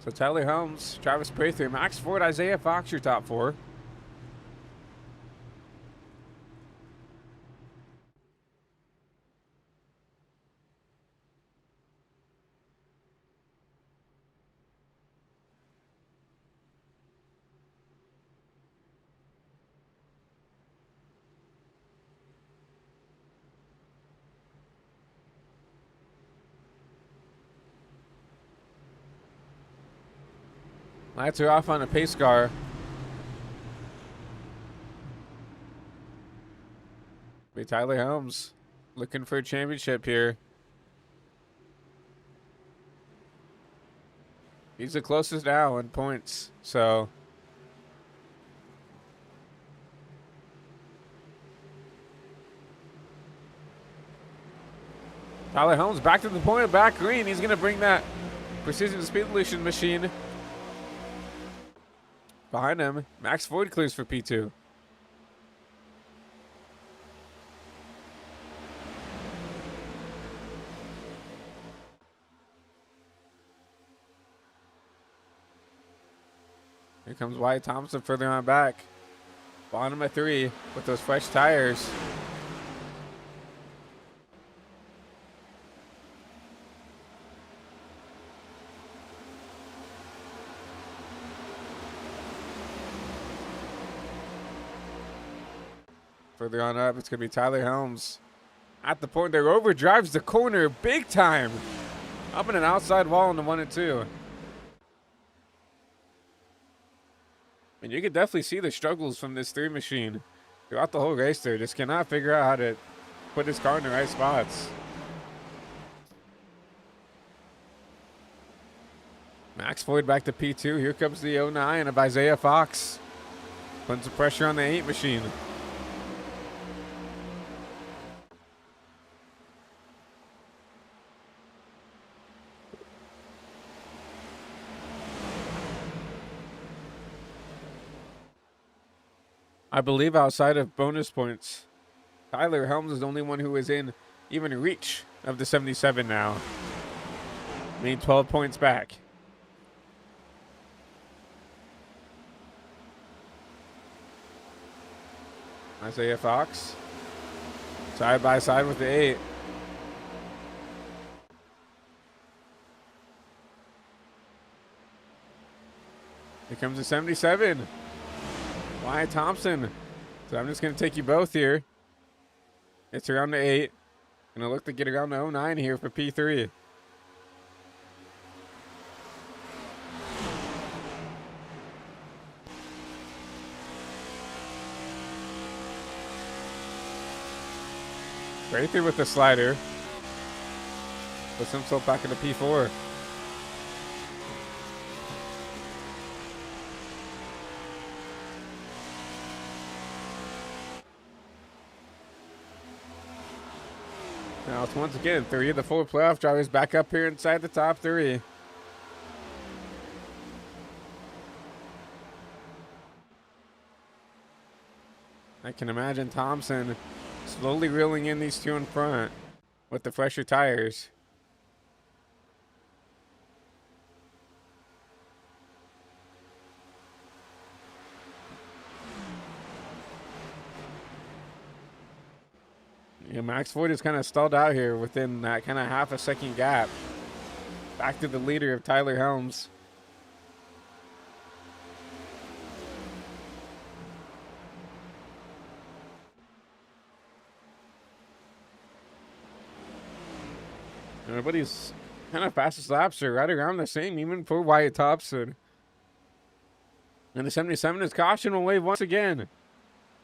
So Tyler Helms, Travis Prather, Max Ford, Isaiah Fox, your top four. Lights are off on the pace car. Be Tyler Helms looking for a championship here. He's the closest now in points, so. Tyler Helms back to the point, back green. He's going to bring that Precision Speedlution machine behind him. Max Ford clears for P2. Here comes Wyatt Thompson further on back. Bottom of 3 with those fresh tires. Further on up, it's going to be Tyler Helms. At the point there, overdrives the corner big time. Up in an outside wall on the 1 and 2. And you can definitely see the struggles from this 3 machine throughout the whole race there. Just cannot figure out how to put his car in the right spots. Max Ford back to P2. Here comes the 09 of Isaiah Fox. Putting some pressure on the 8 machine. I believe outside of bonus points, Tyler Helms is the only one who is in even reach of the 77 now. Meaning 12 points back. Isaiah Fox. Side by side with the 8. Here comes the 77. Wyatt Thompson. So I'm just going to take you both here. It's around the 8. Going to look to get around the 09 here for P3. Right through with the slider. Puts himself back into P4. Now it's once again 3 of the 4 playoff drivers back up here inside the top 3. I can imagine Thompson slowly reeling in these 2 in front with the fresher tires. Yeah, Max Ford is kind of stalled out here within that kind of half a second gap. Back to the leader of Tyler Helms. Everybody's kind of fastest laps are right around the same, even for Wyatt Thompson. And the 77 is caution will wave once again.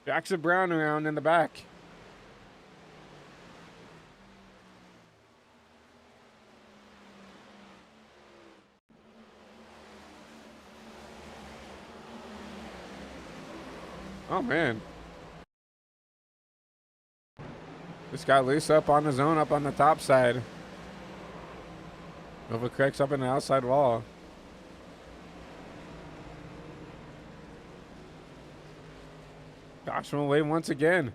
Jackson Brown around in the back. Oh, man. Just got loose up on his own, up on the top side. Overcorrects up in the outside wall. Caution will wave once again.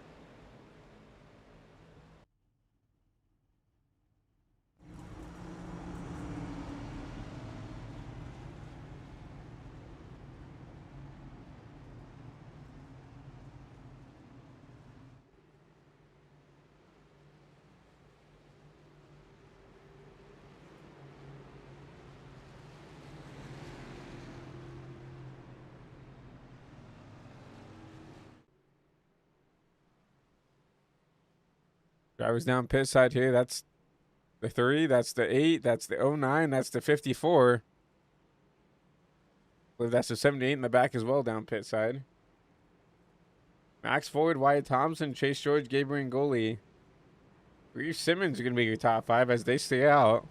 Drivers down pit side here. That's the 3. That's the 8. That's the 09. That's the 54. I believe that's the 78 in the back as well down pit side. Max Ford, Wyatt Thompson, Chase George, Gabriel Ngoli. Reeve Simmons are going to be your top 5 as they stay out.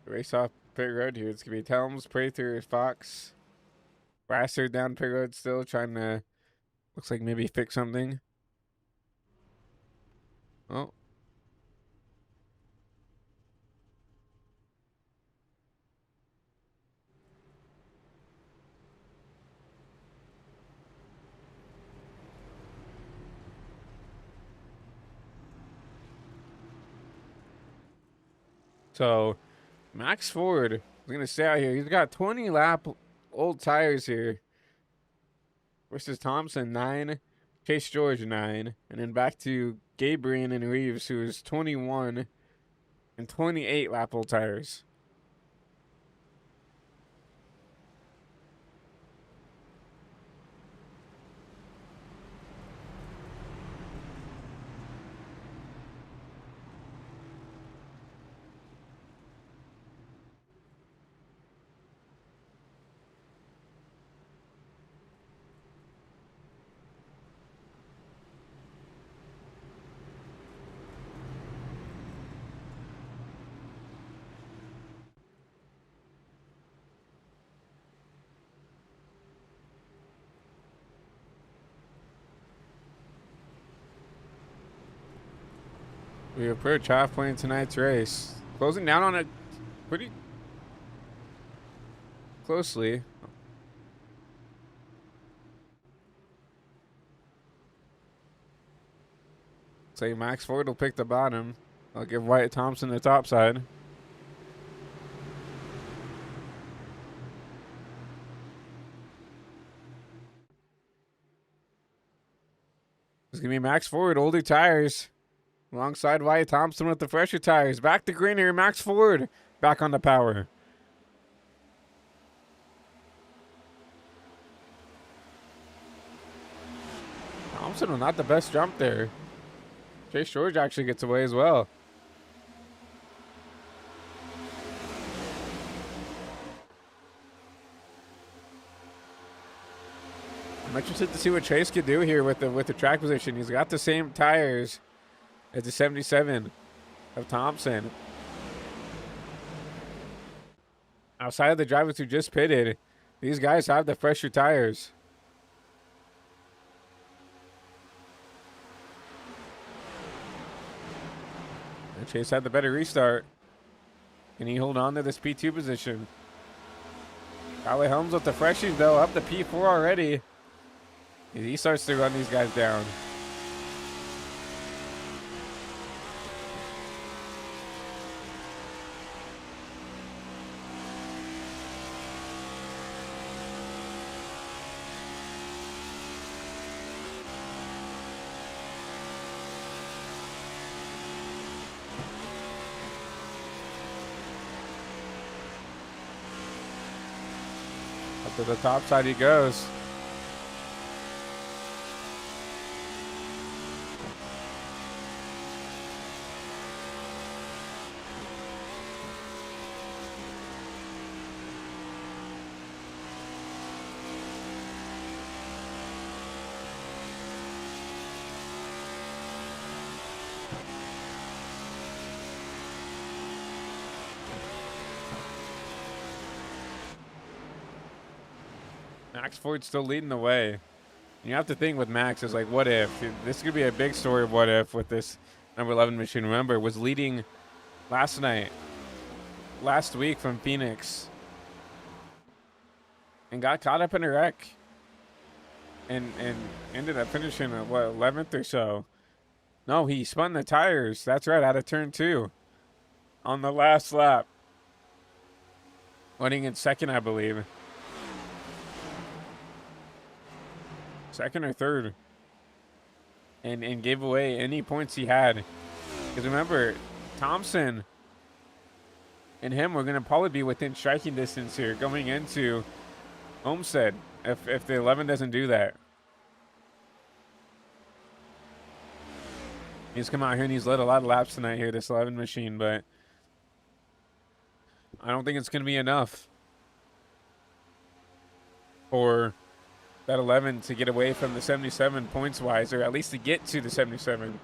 Race off pit road here. It's going to be Helms, Prather, Fox, Brasser down pit road still trying to, looks like maybe fix something. Oh. So Max Ford is gonna stay out here. He's got 20 lap old tires here. Versus Thompson 9, Chase George 9, and then back to Gabriel and Reeves, who is 21 and 28 lap old tires. We approach halfway in tonight's race. Closing down on it pretty closely. Looks like Max Ford will pick the bottom. I'll give Wyatt Thompson the top side. It's going to be Max Ford, older tires. Alongside Wyatt Thompson with the fresher tires. Back to green here, Max Ford. Back on the power. Thompson was not the best jump there. Chase George actually gets away as well. I'm interested to see what Chase could do here with the track position. He's got the same tires as the 77 of Thompson. Outside of the drivers who just pitted, these guys have the fresher tires. And Chase had the better restart. Can he hold on to this P2 position? Probably Helms with the freshies though, up to P4 already. He starts to run these guys down. Up to the top side he goes. Max Ford's still leading the way. You have to think with Max is like, what if? This could be a big story of what if with this number 11 machine. Remember, was leading last week from Phoenix, and got caught up in a wreck, and ended up finishing at what, 11th or so. No, he spun the tires. That's right, out of turn 2 on the last lap, running in second, I believe. Second or third, and gave away any points he had. Because remember, Thompson and him were going to probably be within striking distance here going into Homestead if the 11 doesn't do that. He's come out here and he's led a lot of laps tonight here, this 11 machine, but I don't think it's going to be enough for that 11 to get away from the 77 points wise, or at least to get to the 77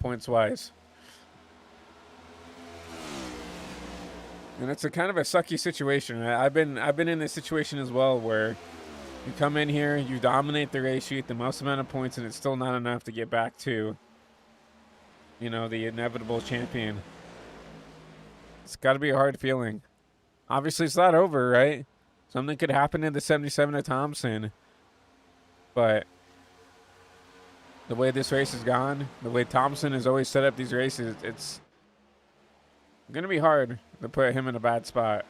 points wise. And it's a kind of a sucky situation. I've been in this situation as well, where you come in here, you dominate the race, you get the most amount of points, and it's still not enough to get back to, you know, the inevitable champion. It's got to be a hard feeling. Obviously, it's not over, right? Something could happen in the 77 of Thompson. But the way this race has gone, the way Thompson has always set up these races, it's going to be hard to put him in a bad spot.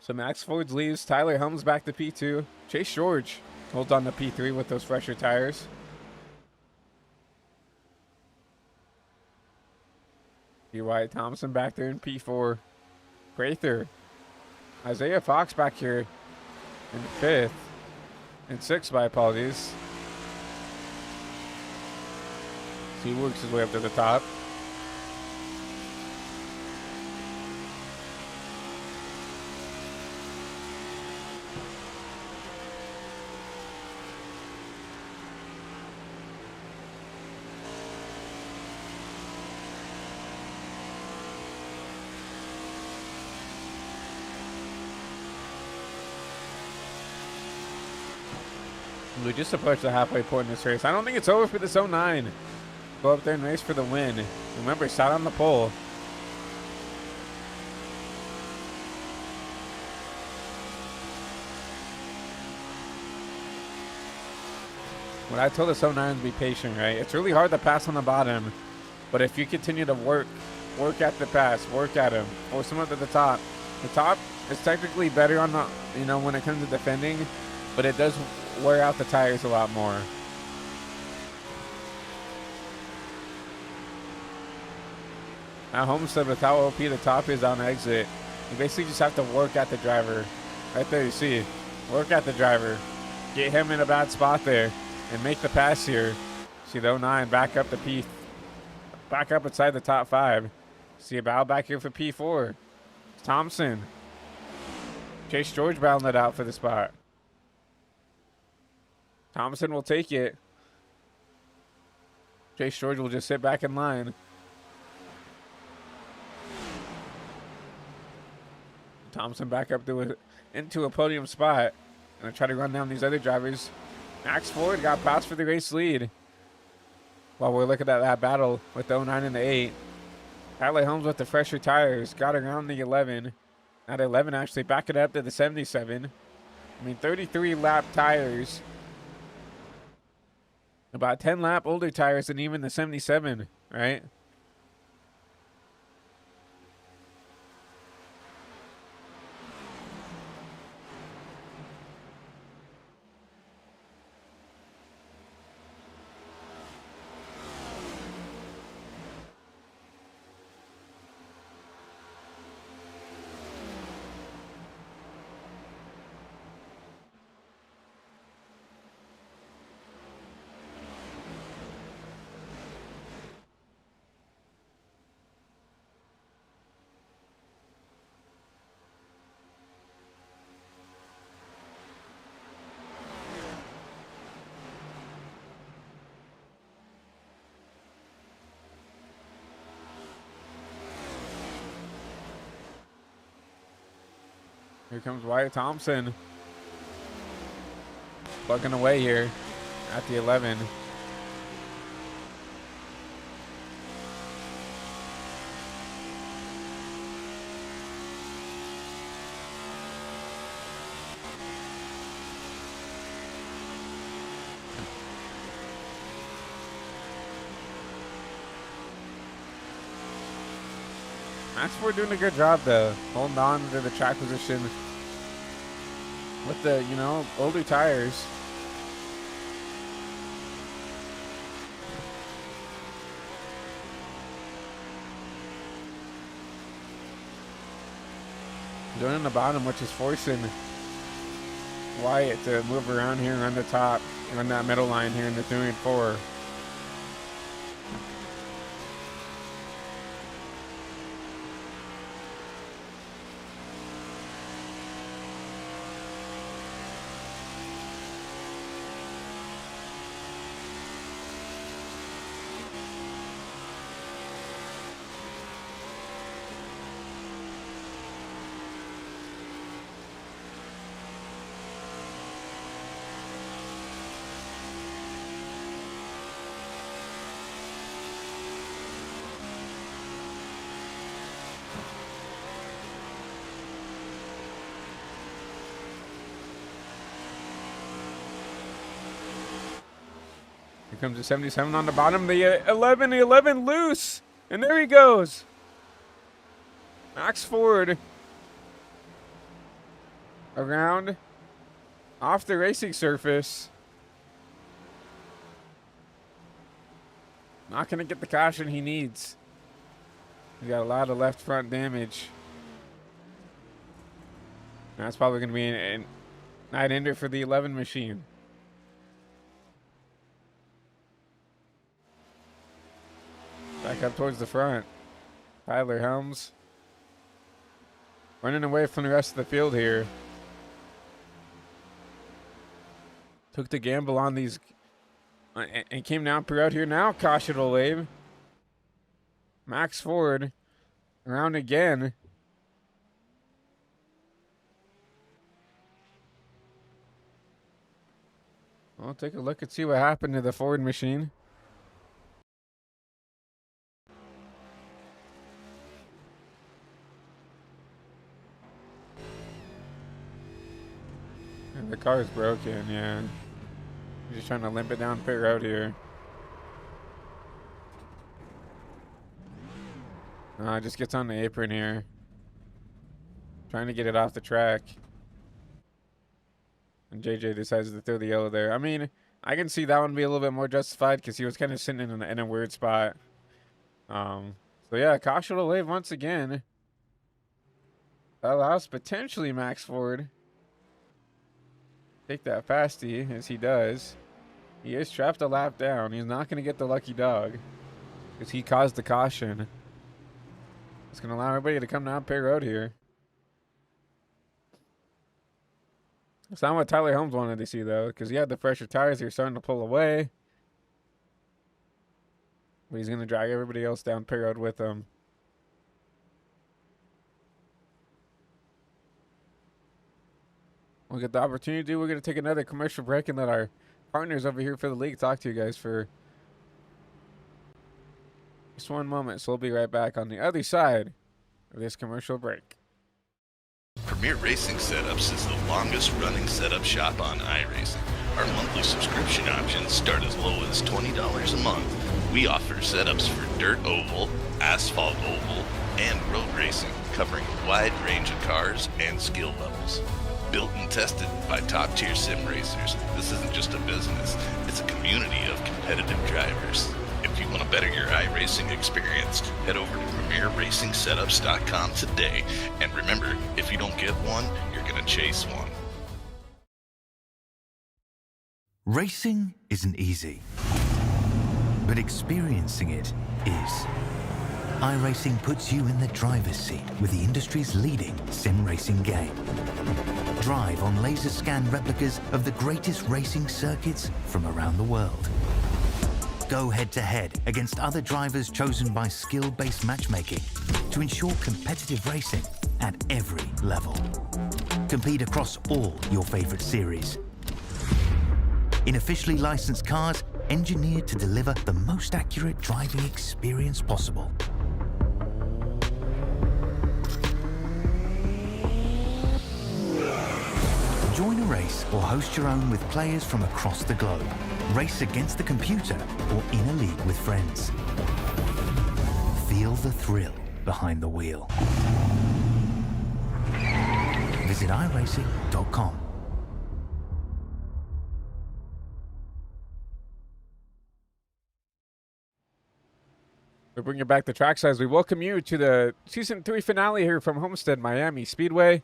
So Max Ford leaves. Tyler Helms back to P2. Chase George holds on to P3 with those fresher tires. Wyatt Thompson back there in P4. Prather. Isaiah Fox back here in 5th. In 6th, my apologies. He works his way up to the top. We just approached the halfway point in this race. I don't think it's over for this 09. Go up there and race for the win. Remember, sat on the pole. What I told the 09 to be patient, right? It's really hard to pass on the bottom, but if you continue to work at the pass, work at him, force him up to the top. The top is technically better on the, you know, when it comes to defending, but it does wear out the tires a lot more. At Homestead, with how OP the top is on exit, you basically just have to work at the driver. Right there, you see, work at the driver, get him in a bad spot there, and make the pass here. See the 09 back up to P, back up inside the top 5. See a battle back here for P4. Thompson. Chase George battling it out for the spot. Thompson will take it. Chase George will just sit back in line. Thompson back up to into a podium spot. Gonna try to run down these other drivers. Max Ford got passed for the race lead. While we're looking at that battle with the 09 and the 8. Tyler Helms with the fresher tires got around the 11. Not 11 actually, back it up to the 77. I mean, 33 lap tires. About 10 lap older tires than even the 77, right? Here comes Wyatt Thompson. Bugging away here at the 11. Max Ford doing a good job though, holding on to the track position with the, you know, older tires. Joining the bottom, which is forcing Wyatt to move around here and run the top, run that middle line here in the 3 and 4. Here comes the 77 on the bottom. The 11 loose. And there he goes. Max Ford. Around. Off the racing surface. Not going to get the caution he needs. He got a lot of left front damage. That's probably going to be a night ender for the 11 machine. Back up towards the front. Tyler Helms running away from the rest of the field here. Took the gamble on these and came down per out here. Now caution will wave. Max Ford around again. We'll take a look and see what happened to the Ford machine. And the car is broken, yeah. He's just trying to limp it down pit road here. Just gets on the apron here. Trying to get it off the track. And JJ decides to throw the yellow there. I mean, I can see that one be a little bit more justified because he was kind of sitting in a weird spot. So yeah, caution will wave once again. That allows potentially Max Ford take that pasty, as he does. He is trapped a lap down. He's not going to get the lucky dog because he caused the caution. It's going to allow everybody to come down pit road here. It's not what Tyler Helms wanted to see, though, because he had the fresher tires. He was starting to pull away. But he's going to drag everybody else down pit road with him. We'll get the opportunity. We're going to take another commercial break and let our partners over here for the league talk to you guys for just one moment. So we'll be right back on the other side of this commercial break. Premier Racing Setups is the longest running setup shop on iRacing. Our monthly subscription options start as low as $20 a month. We offer setups for dirt oval, asphalt oval, and road racing, covering a wide range of cars and skill levels. Built and tested by top-tier sim racers, this isn't just a business, it's a community of competitive drivers. If you want to better your iRacing experience, head over to PremierRacingSetups.com today. And remember, if you don't get one, you're going to chase one. Racing isn't easy, but experiencing it is. iRacing puts you in the driver's seat with the industry's leading sim racing game. Drive on laser scan replicas of the greatest racing circuits from around the world. Go head-to-head against other drivers chosen by skill-based matchmaking to ensure competitive racing at every level. Compete across all your favorite series. In officially licensed cars, engineered to deliver the most accurate driving experience possible. Join a race or host your own with players from across the globe. Race against the computer or in a league with friends. Feel the thrill behind the wheel. Visit iRacing.com. We're bringing back the trackside as we welcome you to the Season 3 finale here from Homestead-Miami Speedway.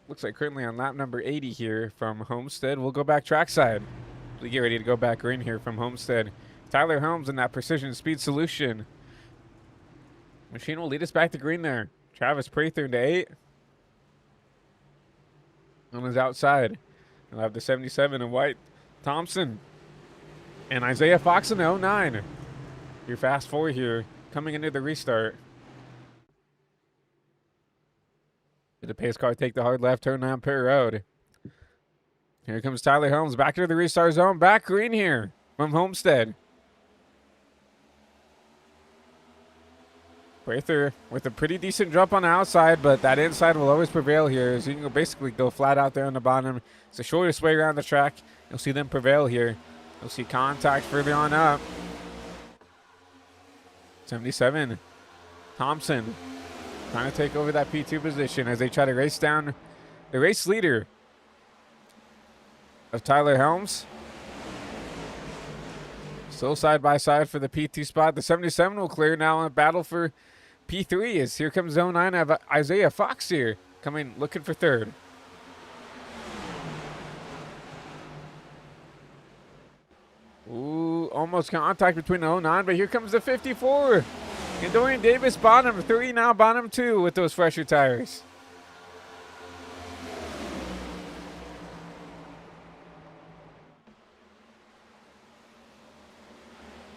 Looks like currently on lap number 80 here from Homestead. We'll go back trackside. We get ready to go back green here from Homestead. Tyler Helms in that precision speed solution. Machine will lead us back to green there. Travis Prather into 8. On his outside. We'll have the 77 and Wyatt Thompson. And Isaiah Fox in the 09. Your fast 4 here coming into the restart. Did the pace car take the hard left turn down pit road? Here comes Tyler Helms back into the restart zone. Back green here from Homestead. Prather with a pretty decent jump on the outside, but that inside will always prevail here. So you can basically go flat out there on the bottom. It's the shortest way around the track. You'll see them prevail here. You'll see contact further on up. 77. Thompson trying to take over that P2 position as they try to race down the race leader of Tyler Helms. Still side by side for the P2 spot. The 77 will clear now in a battle for P3 as here comes zone 9 of Isaiah Fox here coming looking for third. Ooh, almost contact between the 09, but here comes the 54. Kendorian Davis, bottom 3, now bottom 2 with those fresher tires.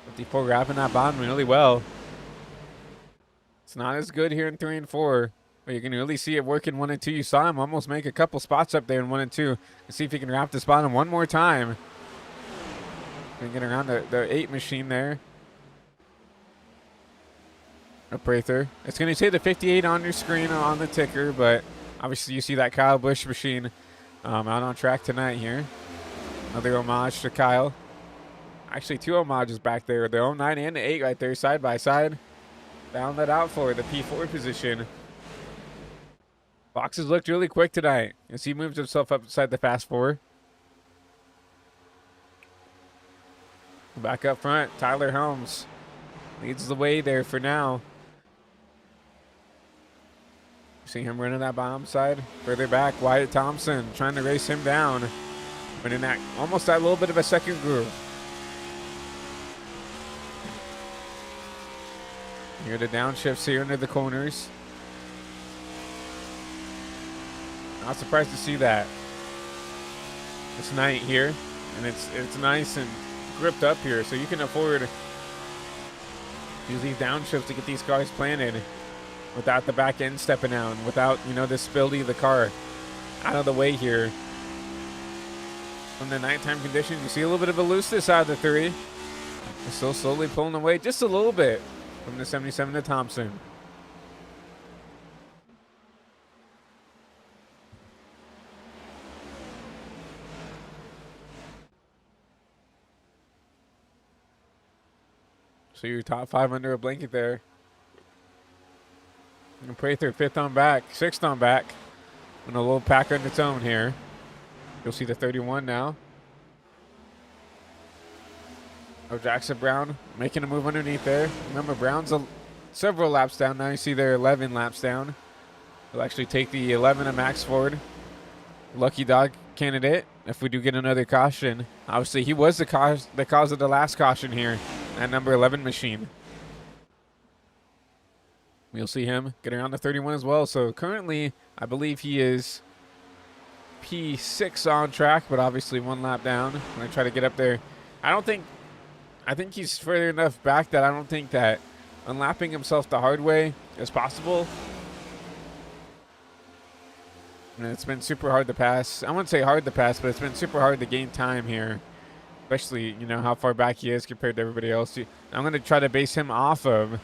'54 wrapping that bottom really well. It's not as good here in 3 and 4, but you can really see it working 1 and 2. You saw him almost make a couple spots up there in 1 and 2. Let's see if he can wrap this bottom one more time. And get around the 8 machine there. A Prather. It's going to say the 58 on your screen on the ticker, but obviously you see that Kyle Busch machine out on track tonight here. Another homage to Kyle. Actually, 2 homages back there. The 09 and the 8 right there, side by side. Found that out for the P4 position. Fox has looked really quick tonight as he moves himself up inside the fast 4. Back up front, Tyler Helms leads the way there for now. See him running that bottom side. Further back, Wyatt Thompson trying to race him down. But in that, almost that little bit of a second groove. Here the downshifts here into the corners. Not surprised to see that. This night here. And it's nice and gripped up here, so you can afford to use these downshifts to get these cars planted without the back end stepping down, without, you know, the stability of the car out of the way here. From the nighttime conditions, you see a little bit of a looseness out of the 3. They're still slowly pulling away just a little bit from the 77 to Thompson. So your top 5 under a blanket there. And Prather 5th on back, 6th on back. And a little pack on its own here. You'll see the 31 now. Oh, Jackson Brown making a move underneath there. Remember, Brown's several laps down. Now you see they're 11 laps down. He'll actually take the 11 of Max Ford. Lucky dog candidate if we do get another caution. Obviously, he was the cause of the last caution here. That number 11 machine. We'll see him get around the 31 as well. So currently, I believe he is P6 on track, but obviously 1 lap down. I'm going to try to get up there. I think he's further enough back that I don't think that unlapping himself the hard way is possible. And it's been super hard to pass. I wouldn't say hard to pass, but it's been super hard to gain time here. Especially, you know, how far back he is compared to everybody else. I'm going to try to base him off of,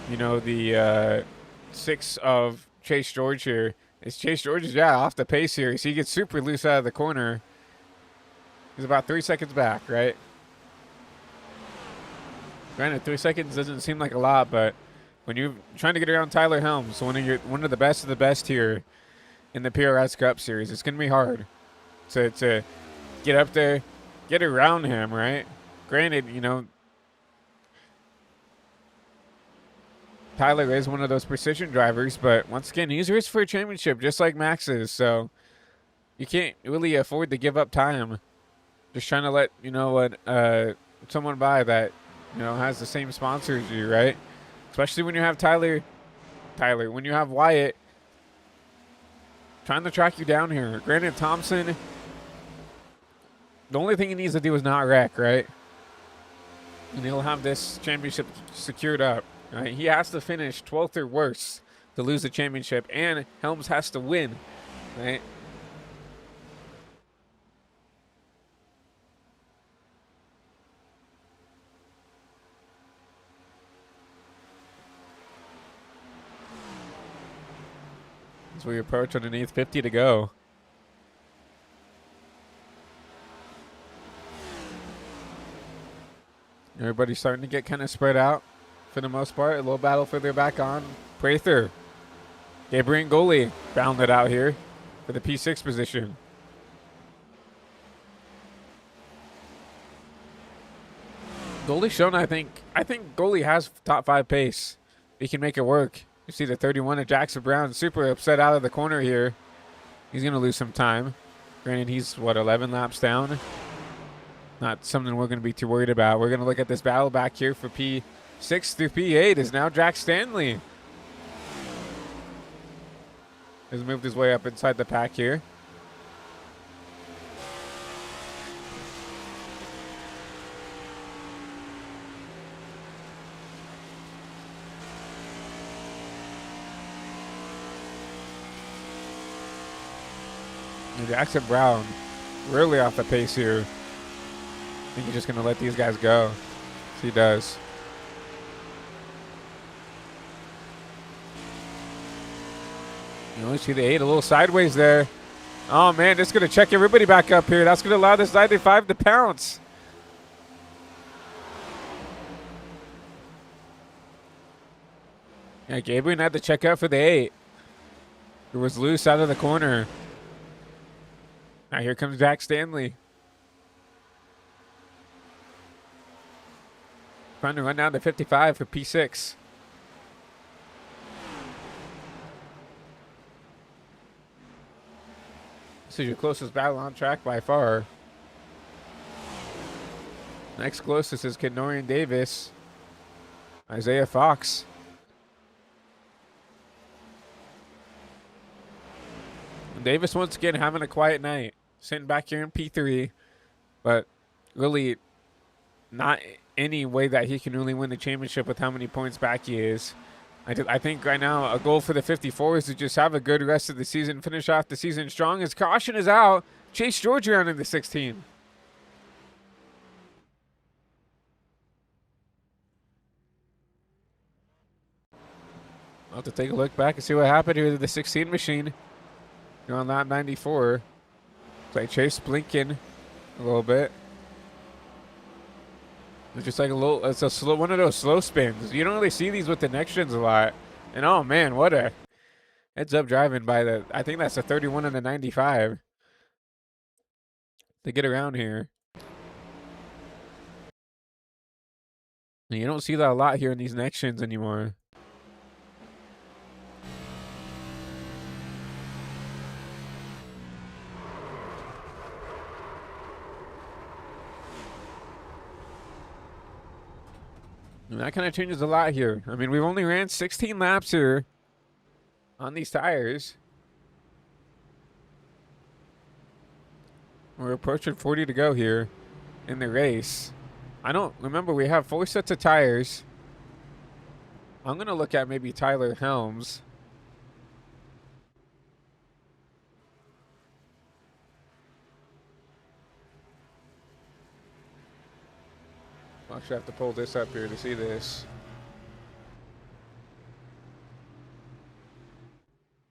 you know, the 6 of Chase George here. Chase George is, yeah, off the pace here. So he gets super loose out of the corner. He's about 3 seconds back, right? Granted, 3 seconds doesn't seem like a lot, but when you're trying to get around Tyler Helms, one of the best of the best here in the PRS Cup Series, it's going to be hard to get up there, get around him, right? Granted, you know, Tyler is one of those precision drivers, but once again, he's raced for a championship just like Max is, so you can't really afford to give up time. Just trying to let, you know, what someone by that, you know, has the same sponsor as you, right? Especially when you have when you have Wyatt trying to track you down here. Granted, Thompson, the only thing he needs to do is not wreck, right? And he'll have this championship secured up. Right? He has to finish 12th or worse to lose the championship, and Helms has to win, right? As we approach underneath 50 to go. Everybody's starting to get kind of spread out for the most part. A little battle further back on. Prather. Gabriel Goli bounded out here for the P6 position. Goalie shown, I think goalie has top 5 pace. He can make it work. You see the 31 of Jackson Brown, super upset out of the corner here. He's going to lose some time. Granted, he's, what, 11 laps down? Not something we're going to be too worried about. We're going to look at this battle back here for P6 through P8 is now Jack Stanley. Has moved his way up inside the pack here. And Jackson Brown really off the pace here. I think he's just going to let these guys go. Yes, he does. You only see the 8 a little sideways there. Oh, man, this is going to check everybody back up here. That's going to allow this 95 to pounce. Yeah, Gabriel had to check out for the 8. It was loose out of the corner. Now here comes Jack Stanley. Trying to run down to 55 for P6. This is your closest battle on track by far. Next closest is Kendorian Davis. Isaiah Fox. And Davis once again having a quiet night. Sitting back here in P3. But really not any way that he can really win the championship with how many points back he is. I think right now a goal for the 54 is to just have a good rest of the season, finish off the season strong. His caution is out. Chase George around in the 16. I'll have to take a look back and see what happened here to the 16 machine. You're on lap 94. Play Chase blinking a little bit. It's just like a little, it's a slow, one of those slow spins. You don't really see these with the next gens a lot. And oh man, what a heads up driving by the, I think that's a 31 and a 95 to get around here. And you don't see that a lot here in these next gens anymore. And that kind of changes a lot here. I mean, we've only ran 16 laps here on these tires. We're approaching 40 to go here in the race. I don't remember, we have 4 sets of tires. I'm going to look at maybe Tyler Helms. I'll actually have to pull this up here to see this.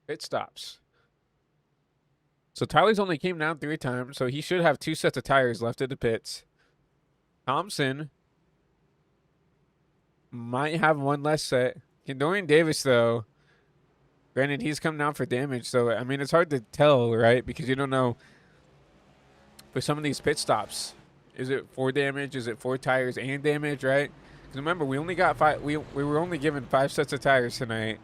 Pit stops. So Tyler's only came down 3 times, so he should have 2 sets of tires left at the pits. Thompson might have 1 less set. Kendorian Davis, though, granted, he's come down for damage, so, I mean, it's hard to tell, right? Because you don't know for some of these pit stops. Is it 4 damage? Is it 4 tires and damage, right? Because remember, we only got 5. We were only given 5 sets of tires tonight,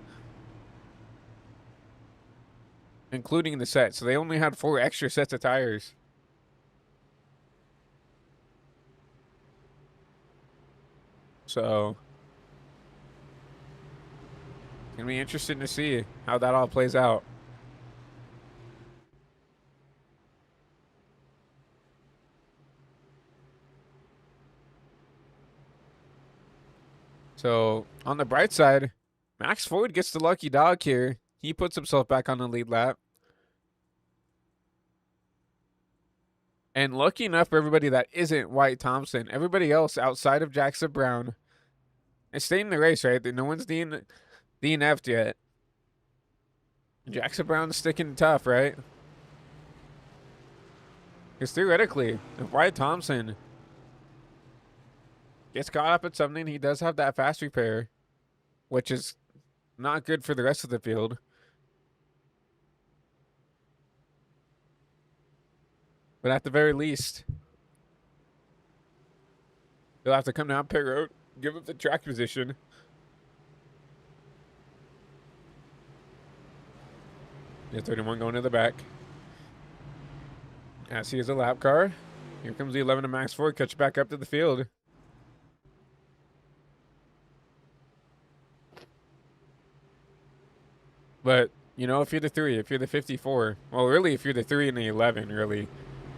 including the set. So they only had 4 extra sets of tires. So it's gonna be interesting to see how that all plays out. So, on the bright side, Max Ford gets the lucky dog here. He puts himself back on the lead lap. And lucky enough for everybody that isn't Wyatt Thompson, everybody else outside of Jackson Brown is staying in the race, right? No one's DNF'd yet. Jackson Brown's sticking tough, right? Because theoretically, if Wyatt Thompson Gets caught up at something. He does have that fast repair, which is not good for the rest of the field. But at the very least, he'll have to come down pit road, give up the track position. Yeah, 31 going to the back. As he is a lap car. Here comes the 11 of Max Ford, catch back up to the field. But, you know, if you're the 3, if you're the 54, well, really, if you're the 3 and the 11, really,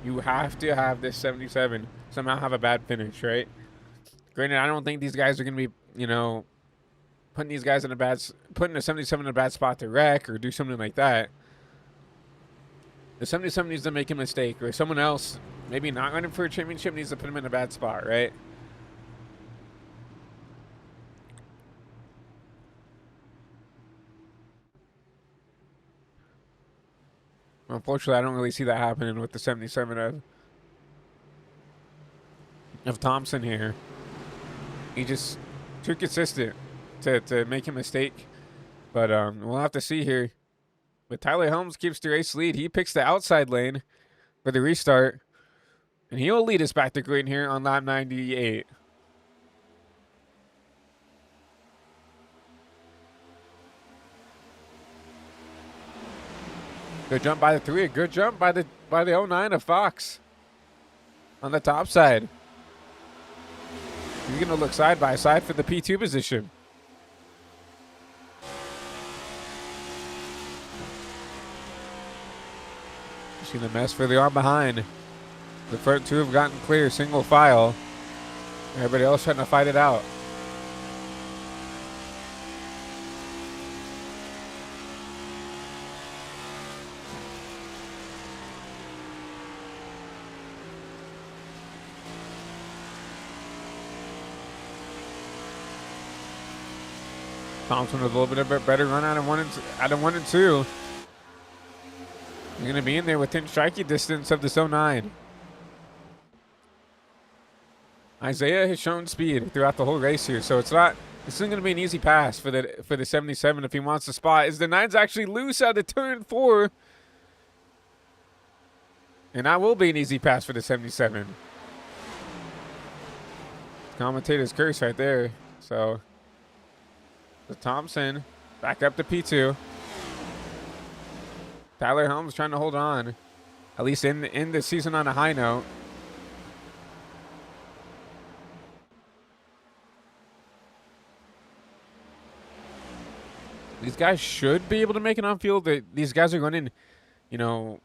you have to have this 77 somehow have a bad finish, right? Granted, I don't think these guys are going to be, you know, putting these guys in a bad, putting a 77 in a bad spot to wreck or do something like that. The 77 needs to make a mistake, or someone else, maybe not running for a championship, needs to put him in a bad spot, right? Unfortunately, I don't really see that happening with the 77 of Thompson here. He just too consistent to make a mistake. But we'll have to see here. But Tyler Helms keeps the race lead. He picks the outside lane for the restart. And he'll lead us back to green here on lap 98. Good jump by the 3. A good jump by the 09 of Fox on the top side. He's going to look side by side for the P2 position. See the mess for the arm behind. The front 2 have gotten clear, single file. Everybody else trying to fight it out. Thompson with a little bit of a better run out of 1 and 2. You're going to be in there within striking distance of this 09. Isaiah has shown speed throughout the whole race here, so this isn't going to be an easy pass for the 77 if he wants the spot. Is the 9's actually loose out of turn 4. And that will be an easy pass for the 77. Commentator's curse right there. So Thompson back up to P2. Tyler Helms trying to hold on, at least in the season on a high note. These guys should be able to make it on field. These guys are running, you know,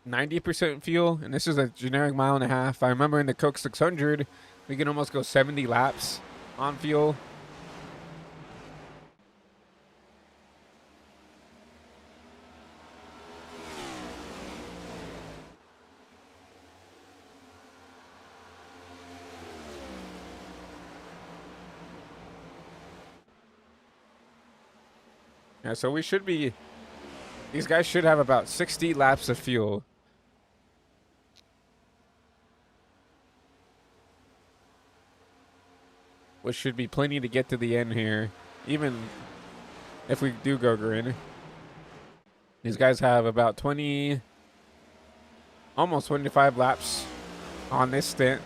90% fuel, and this is a generic mile and a half. I remember in the Coke 600, we can almost go 70 laps on fuel. Yeah, so we should be, these guys should have about 60 laps of fuel. Which should be plenty to get to the end here, even if we do go green. These guys have about 20, almost 25 laps on this stint.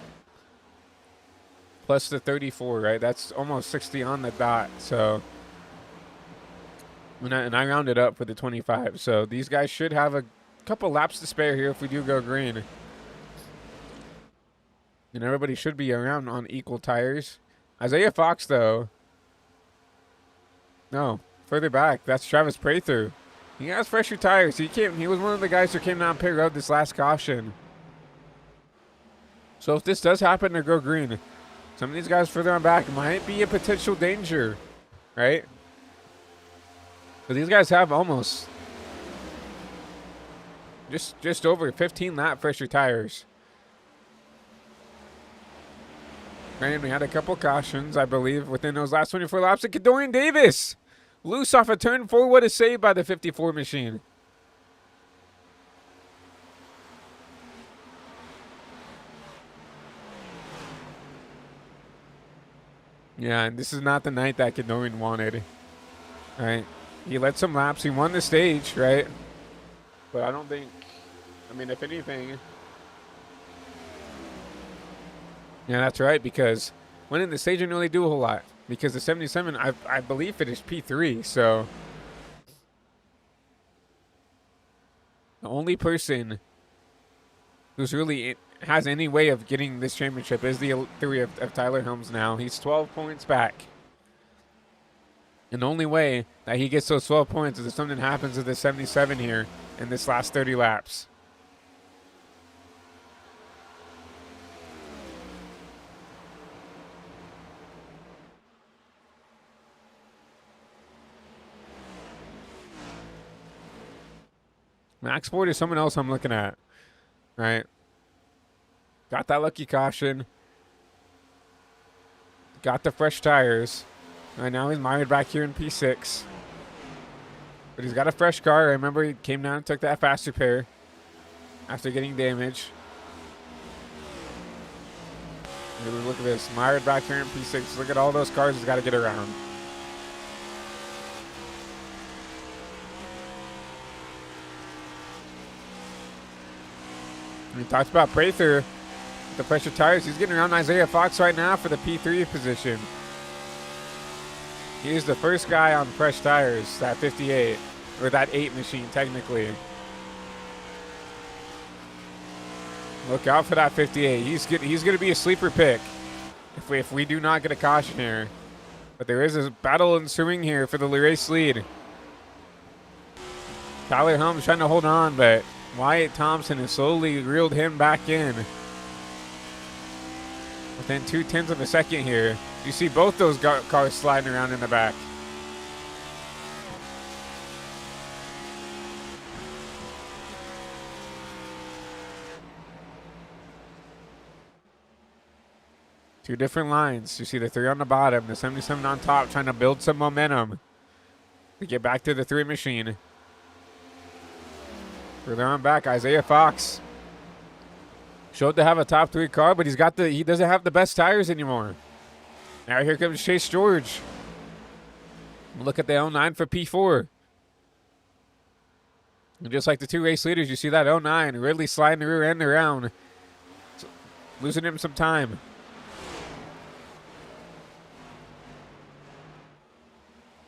Plus the 34, right? That's almost 60 on the dot, so. And I rounded up for the 25. So these guys should have a couple laps to spare here if we do go green. And everybody should be around on equal tires. Isaiah Fox, though. No, further back. That's Travis Prather. He has fresher tires. He was one of the guys who came down pit road this last caution. So if this does happen to go green, some of these guys further on back might be a potential danger, right? But these guys have almost just over 15 lap fresher tires. And we had a couple cautions, I believe, within those last 24 laps. And Kendorian Davis, loose off a turn 4. What a save by the 54 machine. Yeah, and this is not the night that Kendorian wanted. Right? He led some laps. He won the stage, right? But I don't think, I mean, if anything, yeah, that's right, because winning the stage didn't really do a whole lot. Because the 77, I believe, finished P3, so the only person who's really has any way of getting this championship is the 3 of Tyler Helms now. He's 12 points back. And the only way that he gets those 12 points is if something happens to the 77 here in this last 30 laps. Max Ford is someone else I'm looking at, right? Got that lucky caution. Got the fresh tires. Right now he's mired back here in P6. But he's got a fresh car. I remember he came down and took that fast repair after getting damage. Look at this. Mired back here in P6. Look at all those cars he's got to get around. We talked about Prather, the pressure tires. He's getting around Isaiah Fox right now for the P3 position. He is the first guy on fresh tires, that 58, or that 8 machine technically. Look out for that 58. He's going to be a sleeper pick if we do not get a caution here. But there is a battle ensuing here for the race lead. Tyler Helms trying to hold on, but Wyatt Thompson has slowly reeled him back in. Within 0.2 of a second here. You see both those cars sliding around in the back. Two different lines. You see the 3 on the bottom, the 77 on top, trying to build some momentum to get back to the 3 machine. Further on back, Isaiah Fox showed to have a top 3 car, but he doesn't have the best tires anymore. Now here comes Chase George. Look at the 09 for P4. And just like the 2 race leaders, you see that 09 really sliding the rear end around, losing him some time.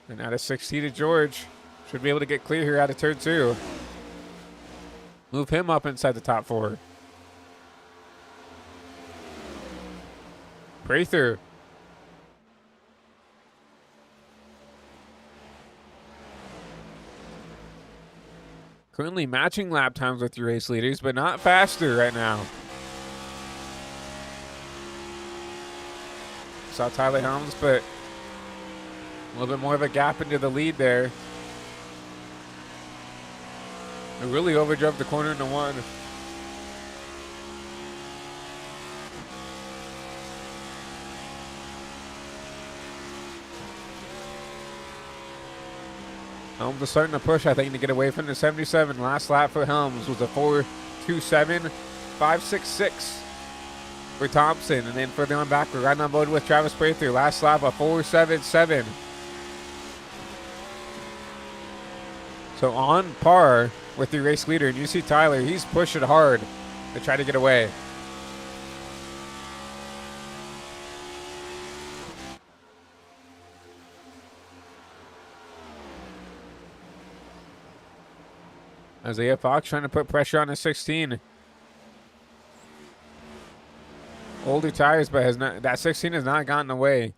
And out of 60 to George. Should be able to get clear here out of turn 2. Move him up inside the top 4. Prather. Currently matching lap times with your race leaders, but not faster right now. Saw Tyler Helms, but a little bit more of a gap into the lead there. It really overdrove the corner into 1. Helms is starting to push, I think, to get away from the 77. Last lap for Helms was a 4.27, 5.66 for Thompson. And then further on back, we're right on board with Travis Prather. Last lap, a 4.77. So on par with the race leader. And you see Tyler, he's pushing hard to try to get away. Isaiah Fox trying to put pressure on the 16. Older tires, but that 16 has not gotten away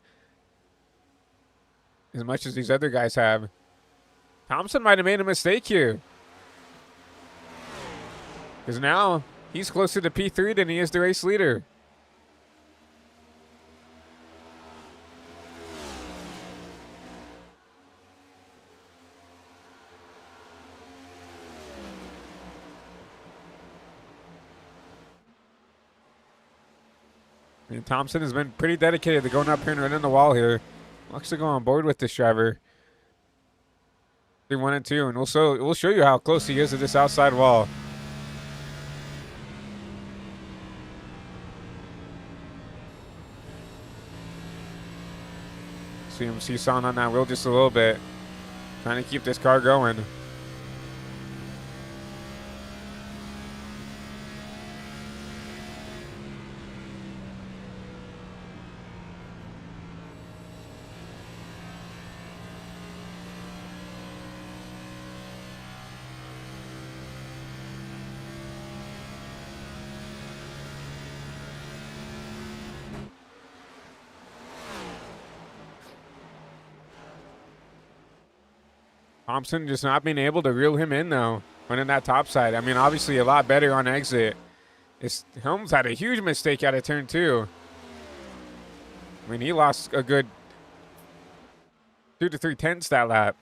as much as these other guys have. Thompson might have made a mistake here, because now he's closer to P3 than he is the race leader. And Thompson has been pretty dedicated to going up here and running the wall here. I'll actually go on board with this driver. 3-1 and 2, and we'll show you how close he is to this outside wall. See him seesawing on that wheel just a little bit. Trying to keep this car going. Thompson just not being able to reel him in, though, running that top side. I mean, obviously a lot better on exit. Helms had a huge mistake out of turn 2. I mean, he lost a good 2 to 3 tenths that lap.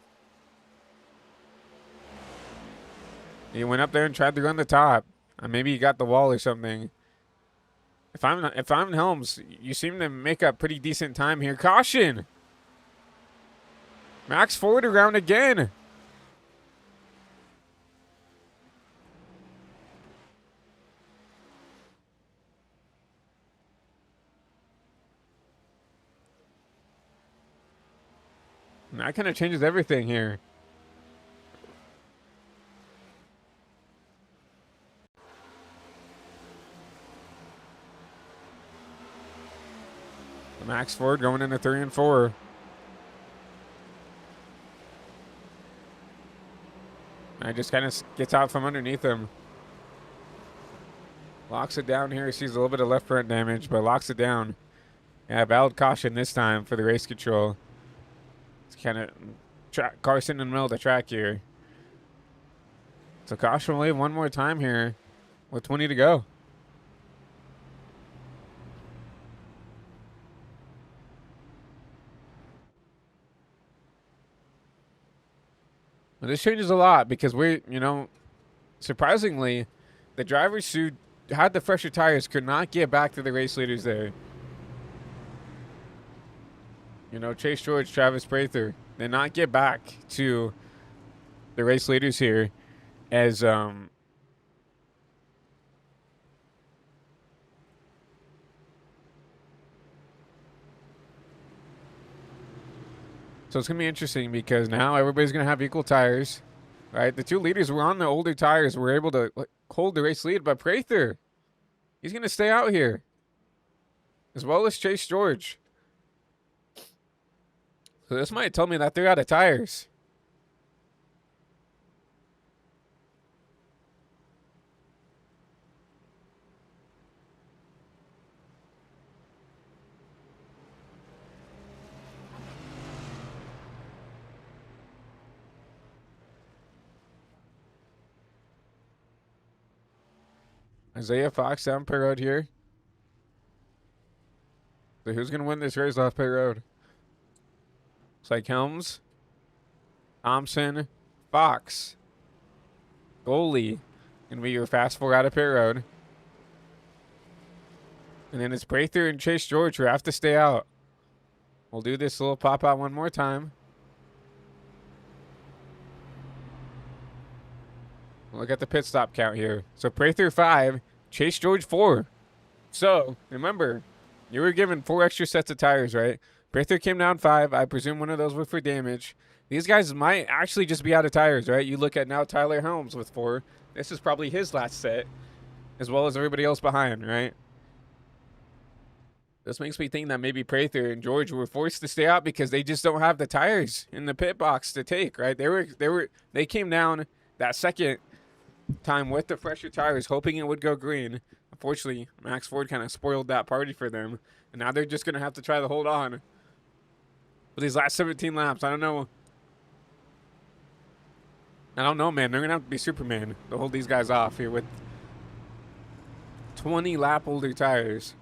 He went up there and tried to run the top. Maybe he got the wall or something. If I'm Helms, you seem to make up pretty decent time here. Caution! Max Ford around again. And that kind of changes everything here. Max Ford going into 3 and 4. I just kind of gets out from underneath him. Locks it down here. Sees a little bit of left front damage, but locks it down. Yeah, valid caution this time for the race control. It's kind of Carson in the middle of the track here. So caution will leave one more time here with 20 to go. Well, this changes a lot because surprisingly, the drivers who had the fresher tires could not get back to the race leaders there. Chase George, Travis Prather, did not get back to the race leaders here as so it's going to be interesting because now everybody's going to have equal tires, right? The 2 leaders were on the older tires, were able to hold the race lead, but Prather, he's going to stay out here, as well as Chase George. So this might tell me that they're out of tires. Isaiah Fox down pit road here. So who's going to win this race off pit road? Looks like Helms, Thompson, Fox. Goalie going to be your fast 4 out of pit road. And then it's Prather and Chase George who have to stay out. We'll do this little pop out one more time. Look at the pit stop count here. So Prather 5, Chase George 4. So remember, you were given 4 extra sets of tires, right? Prather came down 5. I presume one of those were for damage. These guys might actually just be out of tires, right? You look at now Tyler Helms with 4. This is probably his last set, as well as everybody else behind, right? This makes me think that maybe Prather and George were forced to stay out because they just don't have the tires in the pit box to take, right? They came down that second time with the fresher tires, hoping it would go green. Unfortunately, Max Ford kind of spoiled that party for them, and now they're just going to have to try to hold on for these last 17 laps. I don't know, man. They're going to have to be Superman to hold these guys off here with 20 lap older tires.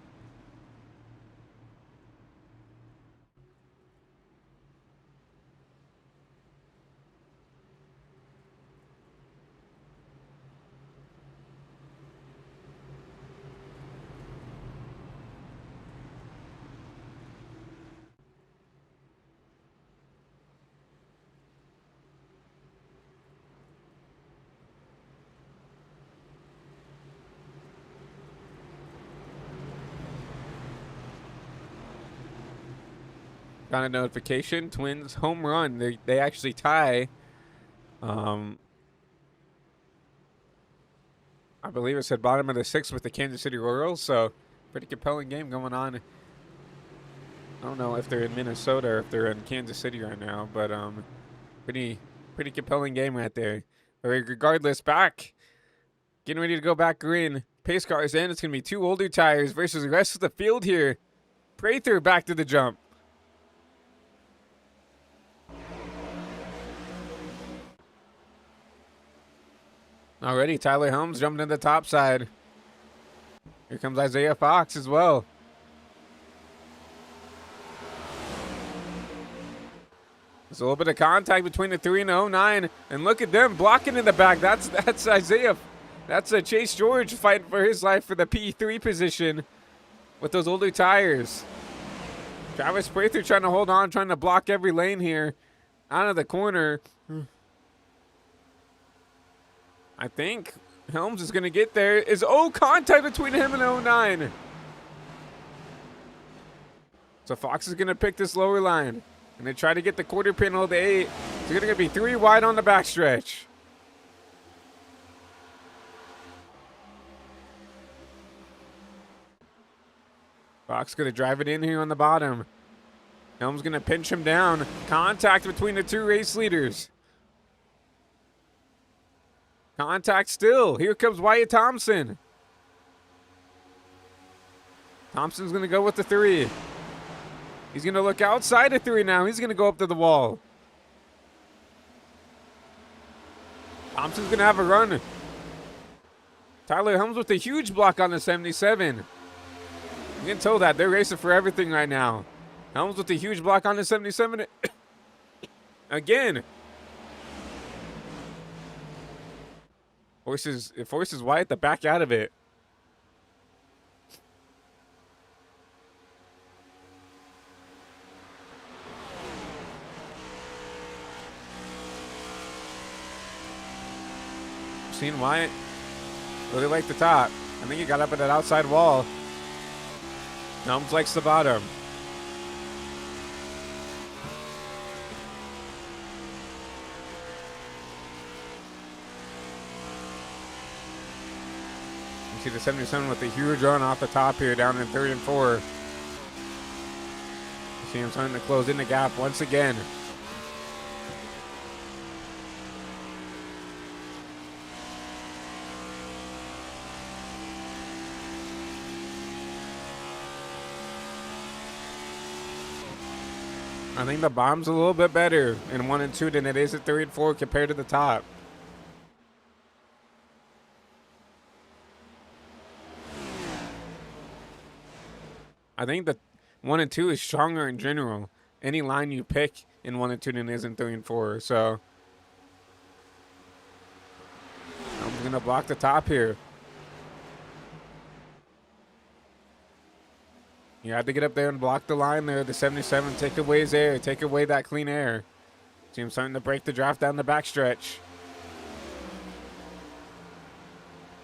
Got a notification. Twins home run. They actually tie. I believe it said bottom of the sixth with the Kansas City Royals. So pretty compelling game going on. I don't know if they're in Minnesota or if they're in Kansas City right now, but pretty compelling game right there. But regardless, back getting ready to go back green. Pace cars in. It's gonna be two older tires versus the rest of the field here. Prather back to the jump. Already, Tyler Helms jumping to the top side. Here comes Isaiah Fox as well. There's a little bit of contact between the 3 and the 09, and look at them blocking in the back. That's Isaiah. That's Chase George fighting for his life for the P3 position with those older tires. Travis Prather trying to hold on, trying to block every lane here out of the corner. I think Helms is going to get there. Is contact between him and 09. So Fox is going to pick this lower line. And they try to get the quarter panel of the 8. It's going to be 3 wide on the backstretch. Fox going to drive it in here on the bottom. Helms going to pinch him down. Contact between the two race leaders. Contact still. Here comes Wyatt Thompson. Thompson's going to go with the 3. He's going to look outside of 3 now. He's going to go up to the wall. Thompson's going to have a run. Tyler Helms with a huge block on the 77. You can tell that. They're racing for everything right now. Helms with a huge block on the 77. Again. It forces Wyatt to back out of it. Seen Wyatt really like the top. I think he got up at that outside wall. Helms likes the bottom. You see the 77 with a huge run off the top here down in 3rd and 4. You see him starting to close in the gap once again. I think the bomb's a little bit better in 1 and 2 than it is at 3 and 4 compared to the top. I think that 1 and 2 is stronger in general. Any line you pick in 1 and 2 than it is in 3 and 4. So I'm gonna block the top here. You had to get up there and block the line there. The 77, take away his air. Take away that clean air. See him starting to break the draft down the backstretch.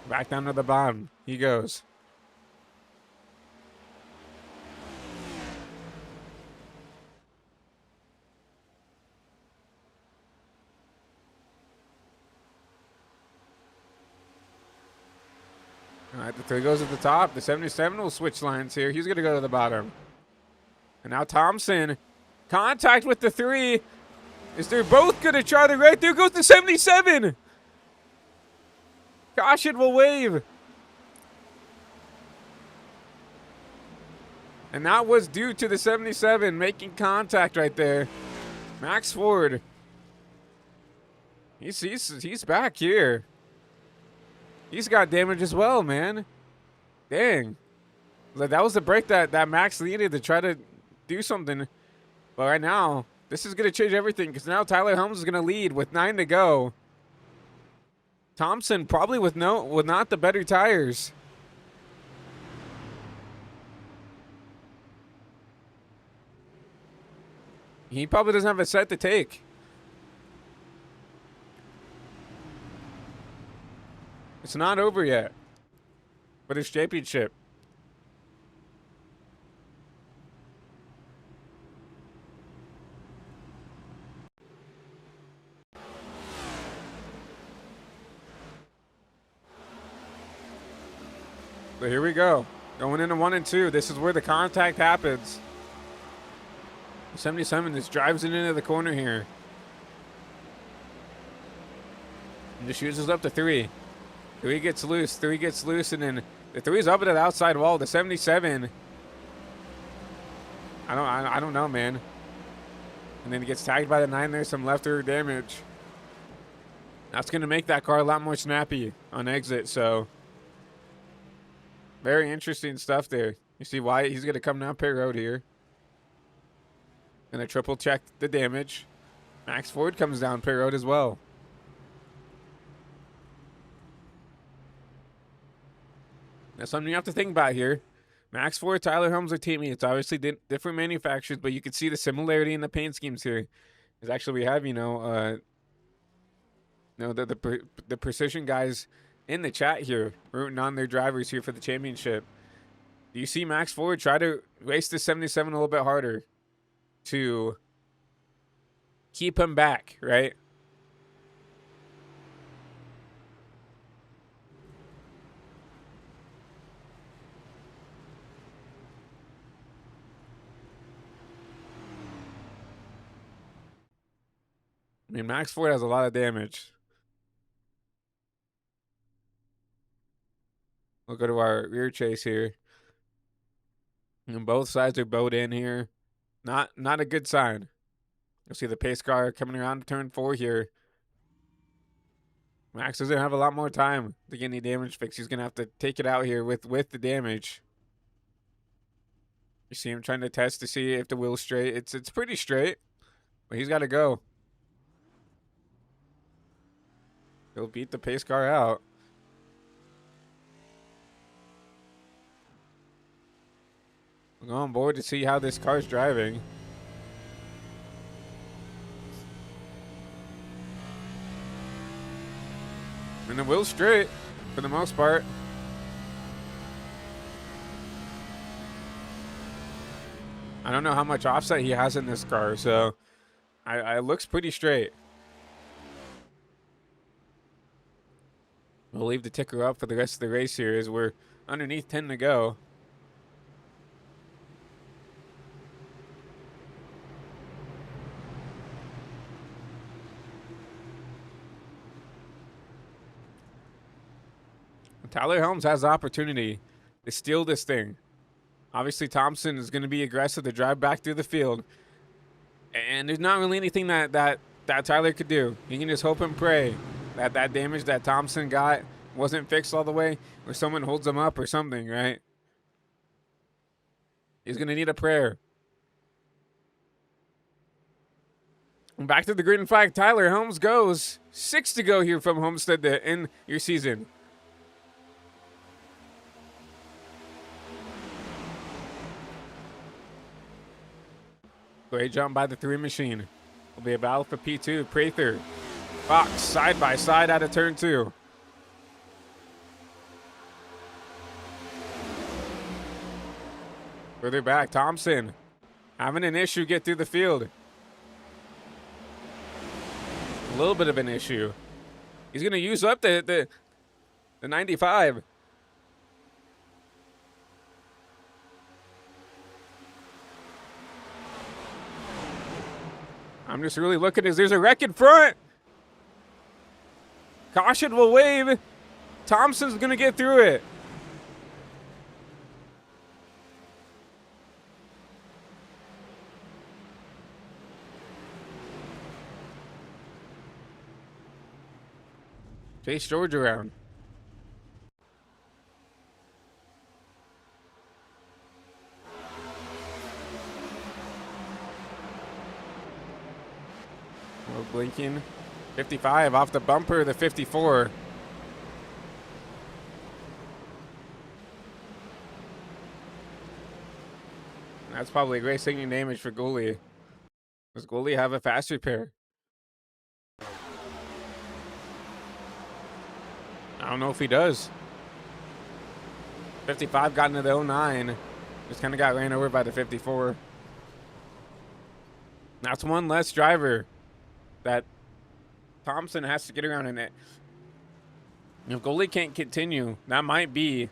Back down to the bottom. He goes. All right, the 3 goes at the top. The 77 will switch lines here. He's going to go to the bottom. And now Thompson. Contact with the 3. Is they're both going to try the right. There goes the 77. Caution will wave. And that was due to the 77 making contact right there. Max Ford. He's back here. He's got damage as well, man. Dang. Like, that was the break that Max needed to try to do something. But right now, this is going to change everything because now Tyler Helms is going to lead with 9 to go. Thompson probably with not the better tires. He probably doesn't have a set to take. It's not over yet for this championship. So here we go. Going into 1 and 2. This is where the contact happens. 77 just drives it into the corner here. And just uses up to 3. 3 gets loose. 3 gets loose. And then the 3's up at the outside wall. The 77. I don't know, man. And then he gets tagged by the 9. There's some left rear damage. That's going to make that car a lot more snappy on exit. So very interesting stuff there. You see Wyatt, he's going to come down pit road here. Going to triple check the damage. Max Ford comes down pit road as well. That's something you have to think about here. Max Ford, Tyler Helms are teammates. Obviously different manufacturers, but you can see the similarity in the paint schemes here. Because actually we have, the precision guys in the chat here rooting on their drivers here for the championship. Do you see Max Ford try to race the 77 a little bit harder to keep him back, right? I mean, Max Ford has a lot of damage. We'll go to our rear chase here. And both sides are bowed in here. Not a good sign. You'll see the pace car coming around to turn 4 here. Max doesn't have a lot more time to get any damage fixed. He's going to have to take it out here with the damage. You see him trying to test to see if the wheel's straight. It's pretty straight, but he's got to go. He'll beat the pace car out. We'll go on board to see how this car's driving. And the wheel's straight for the most part. I don't know how much offset he has in this car, so it looks pretty straight. We'll leave the ticker up for the rest of the race here as we're underneath 10 to go. Tyler Helms has the opportunity to steal this thing. Obviously, Thompson is going to be aggressive to drive back through the field. And there's not really anything that Tyler could do. He can just hope and pray that damage that Thompson got wasn't fixed all the way, or someone holds him up or something, right? He's going to need a prayer. And back to the green flag. Tyler Helms goes. 6 to go here from Homestead to end your season. Great jump by the 3 machine. Will be a battle for P2. Prather, Fox side by side out of turn 2. Further back, Thompson having an issue get through the field. A little bit of an issue. He's going to use up the 95. I'm just really looking as there's a wreck in front. Caution will wave. Thompson's going to get through it. Chase George around. Blinking. 55 off the bumper, the 54. That's probably a great singing damage for Goalie. Does Goalie have a fast repair? I don't know if he does. 55 got into the 09. Just kind of got ran over by the 54. That's one less driver that Thompson has to get around in it. If Goalie can't continue, that might be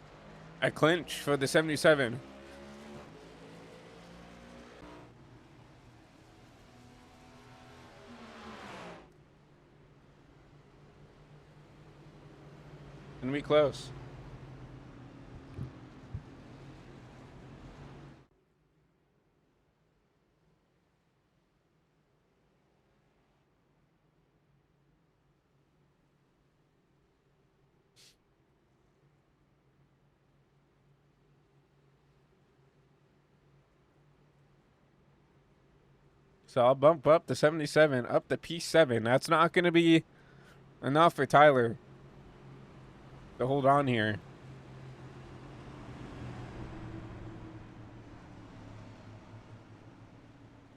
A clinch for the 77. And we close. So I'll bump up the 77, up the P7. That's not going to be enough for Tyler to hold on here.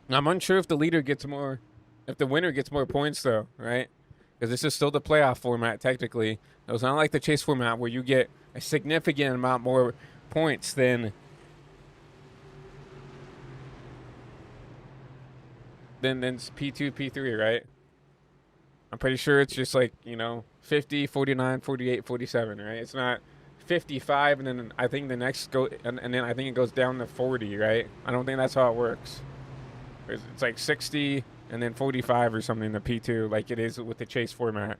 I'm unsure if the leader gets more, if the winner gets more points though, right? Because this is still the playoff format technically. It's not like the chase format where you get a significant amount more points than P2, P3, right? I'm pretty sure it's just like, 50, 49, 48, 47, right? It's not 55 and then I think the next go and then I think it goes down to 40, right? I don't think that's how it works. It's like 60 and then 45 or something in the P2 like it is with the chase format.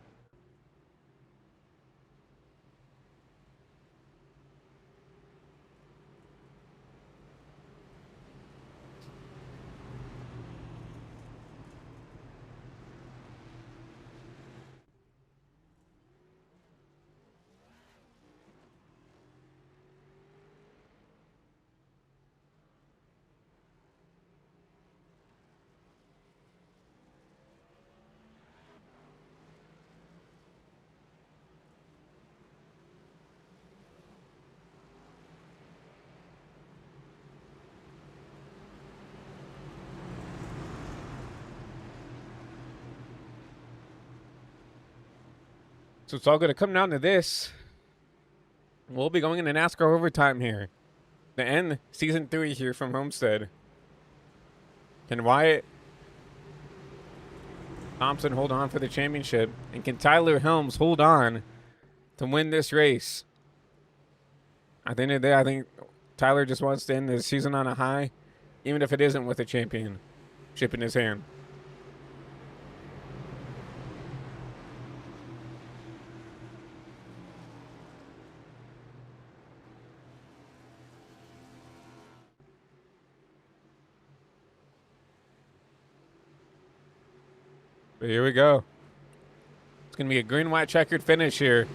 So it's all going to come down to this. We'll be going into NASCAR overtime here. The end season 3 here from Homestead. Can Wyatt Thompson hold on for the championship? And can Tyler Helms hold on to win this race? At the end of the day, I think Tyler just wants to end the season on a high, even if it isn't with a championship in his hand. But here we go. It's going to be a green-white checkered finish here.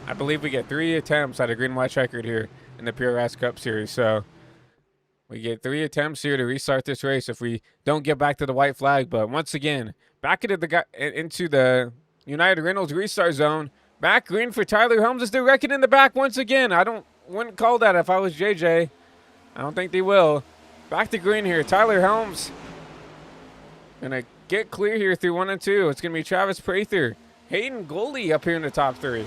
I believe we get 3 attempts at a green-white checkered here in the PRS Cup Series. So we get 3 attempts here to restart this race if we don't get back to the white flag. But once again, back into the United Reynolds restart zone. Back green for Tyler Helms as they're wrecking in the back once again. Wouldn't call that if I was JJ. I don't think they will. Back to green here. Tyler Helms gonna get clear here through 1 and 2. It's gonna be Travis Prather, Hayden Goldie up here in the top 3.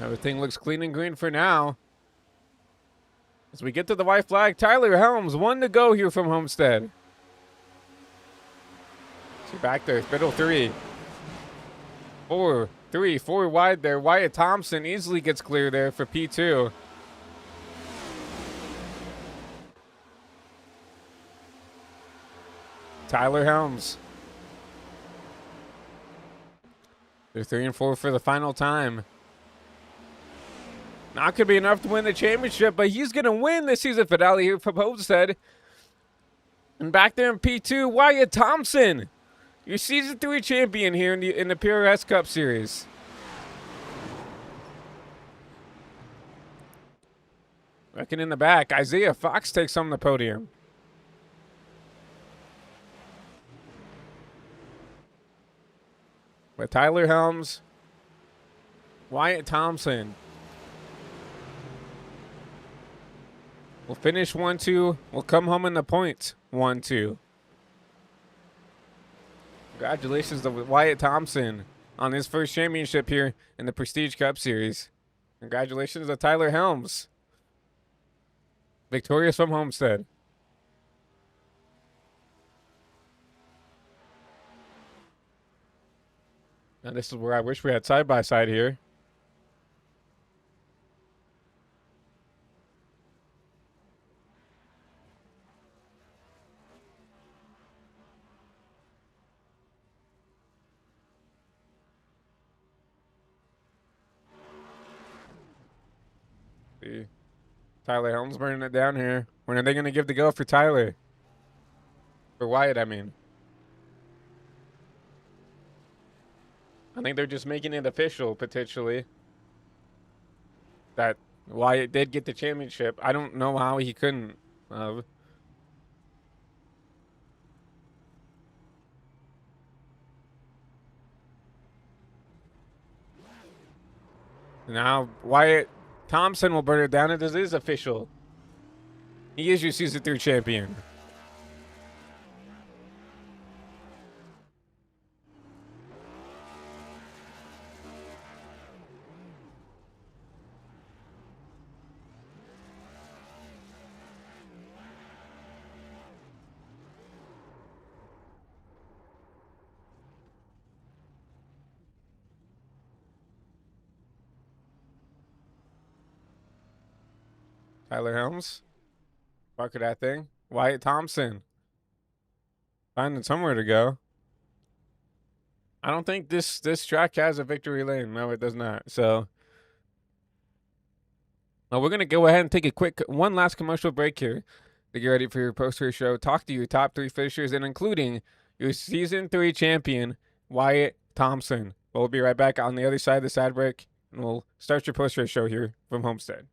Everything looks clean and green for now. As we get to the white flag, Tyler Helms, 1 to go here from Homestead. See back there, middle 3. 4 wide there. Wyatt Thompson easily gets clear there for P2. Tyler Helms. They're 3 and 4 for the final time. Not going to be enough to win the championship, but he's going to win the season finale here from Homestead. And back there in P2, Wyatt Thompson, your season 3 champion here in the PRS Cup Series. Looking in the back, Isaiah Fox takes on the podium. With Tyler Helms, Wyatt Thompson. We'll finish 1-2. We'll come home in the points 1-2. Congratulations to Wyatt Thompson on his first championship here in the Prestige Cup Series. Congratulations to Tyler Helms Victorious from Homestead. Now this is where I wish we had side by side here. See, Tyler Helms burning it down here. When are they going to give the go for Tyler? For Wyatt, I mean. I think they're just making it official, potentially, that Wyatt did get the championship. I don't know how he couldn't. Now, Wyatt Thompson will burn it down. It is official. He is your Season 3 champion. Tyler Helms. Fuck that thing. Wyatt Thompson. Finding somewhere to go. I don't think this track has a victory lane. No, it does not. So we're gonna go ahead and take a quick one last commercial break here to get ready for your post-race show. Talk to your top 3 finishers and including your Season 3 champion, Wyatt Thompson. We'll be right back on the other side of this ad break, and we'll start your post-race show here from Homestead.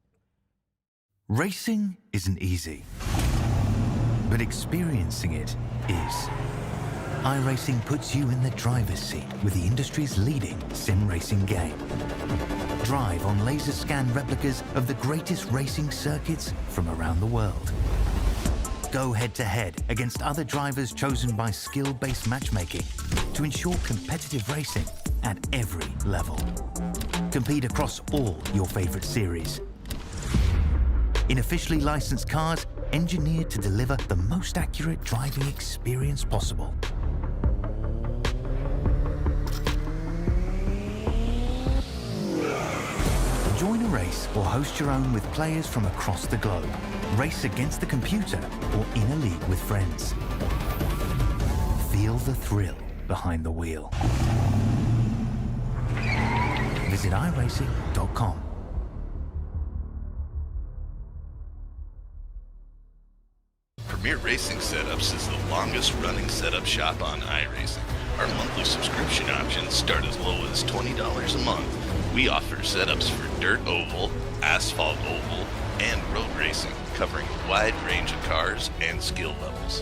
Racing isn't easy, but experiencing it is. iRacing puts you in the driver's seat with the industry's leading sim racing game. Drive on laser scan replicas of the greatest racing circuits from around the world. Go head to head against other drivers chosen by skill-based matchmaking to ensure competitive racing at every level. Compete across all your favorite series. In officially licensed cars, engineered to deliver the most accurate driving experience possible. Join a race or host your own with players from across the globe. Race against the computer or in a league with friends. Feel the thrill behind the wheel. Visit iRacing.com. Premier Racing Setups is the longest running setup shop on iRacing. Our monthly subscription options start as low as $20 a month. We offer setups for dirt oval, asphalt oval, and road racing, covering a wide range of cars and skill levels.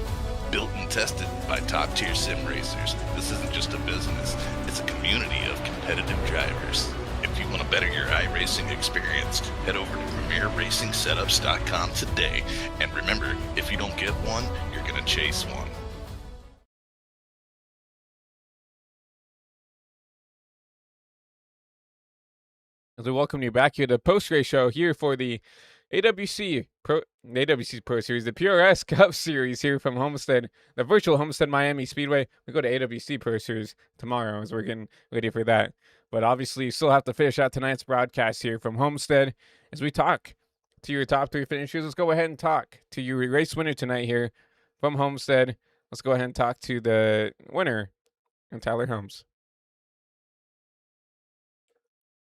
Built and tested by top-tier sim racers, this isn't just a business, it's a community of competitive drivers. If you want to better your iRacing experience, head over to PremierRacingSetups.com today. And remember, if you don't get one, you're going to chase one. As we welcome you back here to the post-race show here for the AWC Pro Series, the PRS Cup Series here from Homestead, the virtual Homestead-Miami Speedway. We go to AWC Pro Series tomorrow as we're getting ready for that. But obviously, you still have to finish out tonight's broadcast here from Homestead as we talk to your top 3 finishers. Let's go ahead and talk to your race winner tonight here from Homestead. Let's go ahead and talk to the winner, and Tyler Helms.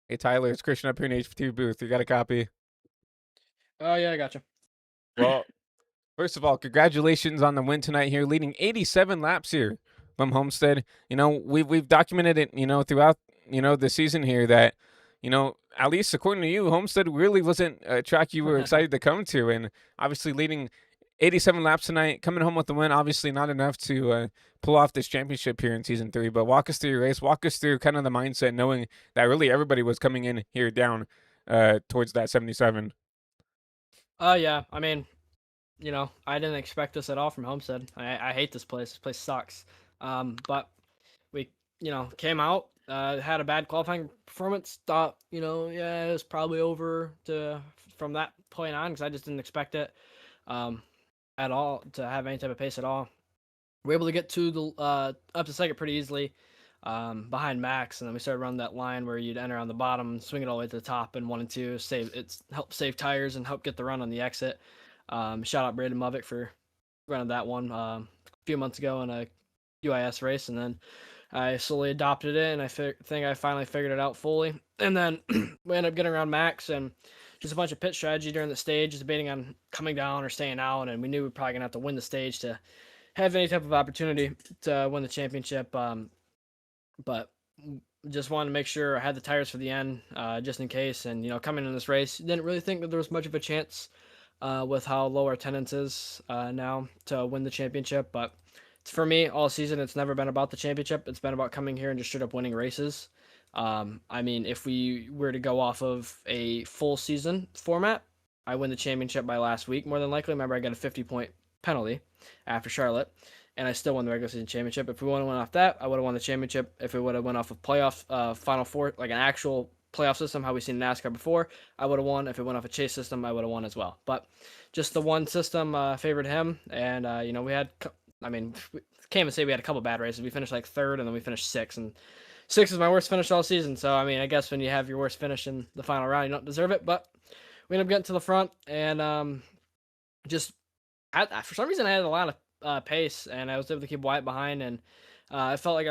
Hey, Tyler, it's Christian up here in HPT booth. You got a copy? Oh, yeah, I gotcha. Well, first of all, congratulations on the win tonight here, leading 87 laps here from Homestead. You know, we've documented it, you know, throughout, you know, the season here that, you know, at least according to you, Homestead really wasn't a track you were excited to come to. And obviously leading 87 laps tonight, coming home with the win, obviously not enough to pull off this championship here in Season 3. But walk us through your race. Walk us through kind of the mindset, knowing that really everybody was coming in here down towards that 77. Yeah, I mean, you know, I didn't expect this at all from Homestead. I hate this place. This place sucks. But we, you know, came out, had a bad qualifying performance. Thought, you know, yeah, it was probably over from that point on because I just didn't expect it. at all to have any type of pace at all. We're able to get to the up to second pretty easily behind Max, and then we started running that line where you'd enter on the bottom and swing it all the way to the top in 1 and 2. Help save tires and help get the run on the exit. Shout out Braden Movick for running that one a few months ago in a UIS race, and then I slowly adopted it, and I think I finally figured it out fully. And then we ended up getting around Max and just a bunch of pit strategy during the stage, debating on coming down or staying out, and we knew we were probably gonna have to win the stage to have any type of opportunity to win the championship. But just wanted to make sure I had the tires for the end, just in case. And coming in this race, didn't really think that there was much of a chance with how low our attendance is now to win the championship. But for me, all season, it's never been about the championship. It's been about coming here and just straight up winning races. I mean, if we were to go off of a full season format, I win the championship by last week, more than likely. Remember, I got a 50-point penalty after Charlotte, and I still won the regular season championship. If we would have went off that, I would have won the championship. If we would have went off of playoff, Final Four, like an actual playoff system, how we seen NASCAR before, I would have won. If it went off a chase system, I would have won as well. But just the one system favored him, and we had. I mean, can't even say we had a couple bad races. We finished like third, and then we finished sixth, and sixth is my worst finish all season. So I mean, I guess when you have your worst finish in the final round, you don't deserve it. But we ended up getting to the front, and just for some reason I had a lot of pace, and I was able to keep Wyatt behind, and I felt like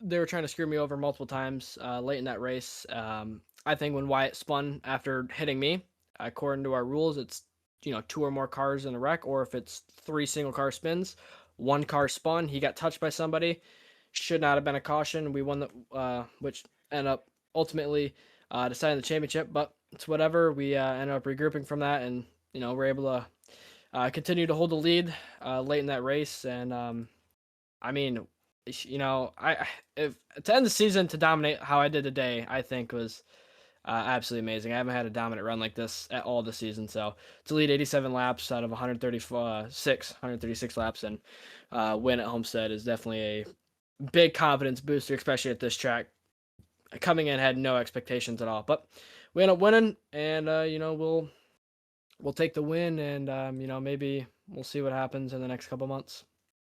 they were trying to screw me over multiple times late in that race. I think when Wyatt spun after hitting me, according to our rules, it's 2 or more cars in a wreck, or if it's 3 single car spins, 1 car spun, he got touched by somebody, should not have been a caution. We won which ended up ultimately deciding the championship, but it's whatever. We ended up regrouping from that, and we're able to continue to hold the lead late in that race. And I mean, if to end the season to dominate how I did today, I think was absolutely amazing. I haven't had a dominant run like this at all this season. So to lead 87 laps out of 136 laps and win at Homestead is definitely a big confidence booster, especially at this track. Coming in, had no expectations at all, but we ended up winning, and we'll take the win, and maybe we'll see what happens in the next couple months.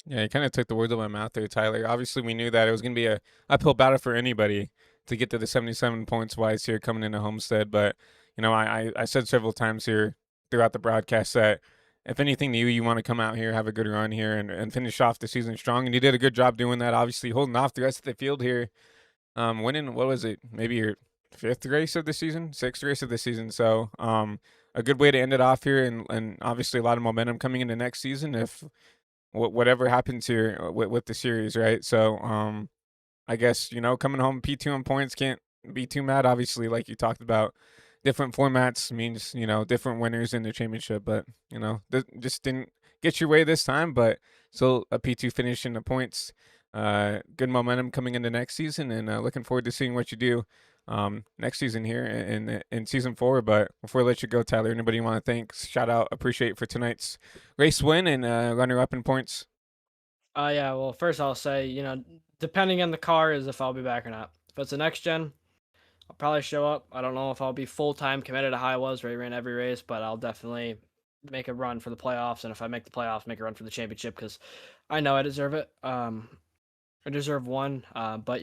Yeah, you kind of took the words out of my mouth there, Tyler. Obviously, we knew that it was going to be a uphill battle for anybody to get to the 77 points wise here coming into Homestead. But, I said several times here throughout the broadcast that if anything you want to come out here, have a good run here, and finish off the season strong. And you did a good job doing that, obviously, holding off the rest of the field here. Winning, what was it, maybe your 5th race of the season, 6th race of the season. So a good way to end it off here, and obviously a lot of momentum coming into next season if whatever happens here with the series, right? So I guess coming home P2 on points, can't be too mad. Obviously, like you talked about, different formats means different winners in the championship, but just didn't get your way this time. But still a P2 finish in the points. Good momentum coming into next season, and looking forward to seeing what you do next season here in season 4. But before I let you go, Tyler, anybody you want to thank, shout out, appreciate for tonight's race win and runner up in points? Yeah, well, first I'll say, depending on the car is if I'll be back or not. If it's a next gen, I'll probably show up. I don't know if I'll be full-time committed to how I was, where I ran every race, but I'll definitely make a run for the playoffs, and if I make the playoffs, make a run for the championship, because I know I deserve it. I deserve one, but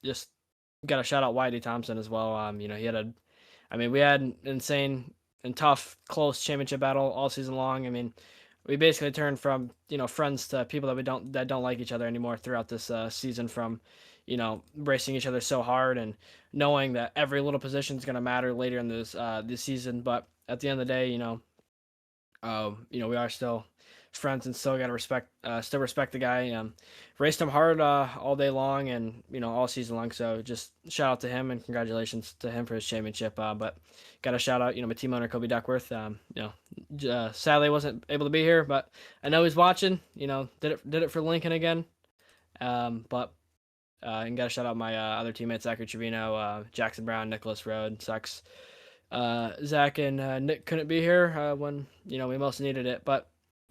just got to shout out Wyatt Thompson as well. He had we had an insane and tough, close championship battle all season long. I mean, we basically turned from friends to people that don't like each other anymore throughout this season. From racing each other so hard and knowing that every little position is going to matter later in this season. But at the end of the day, we are still friends and still got to respect the guy. Raced him hard all day long and all season long, so just shout out to him and congratulations to him for his championship. But gotta shout out my team owner Kobe Duckworth. Sadly wasn't able to be here, but I know he's watching. Did it for Lincoln again. And gotta shout out my other teammates, Zachary Trevino, Jackson Brown, Nicholas Road. Sucks Zach and Nick couldn't be here when we most needed it, but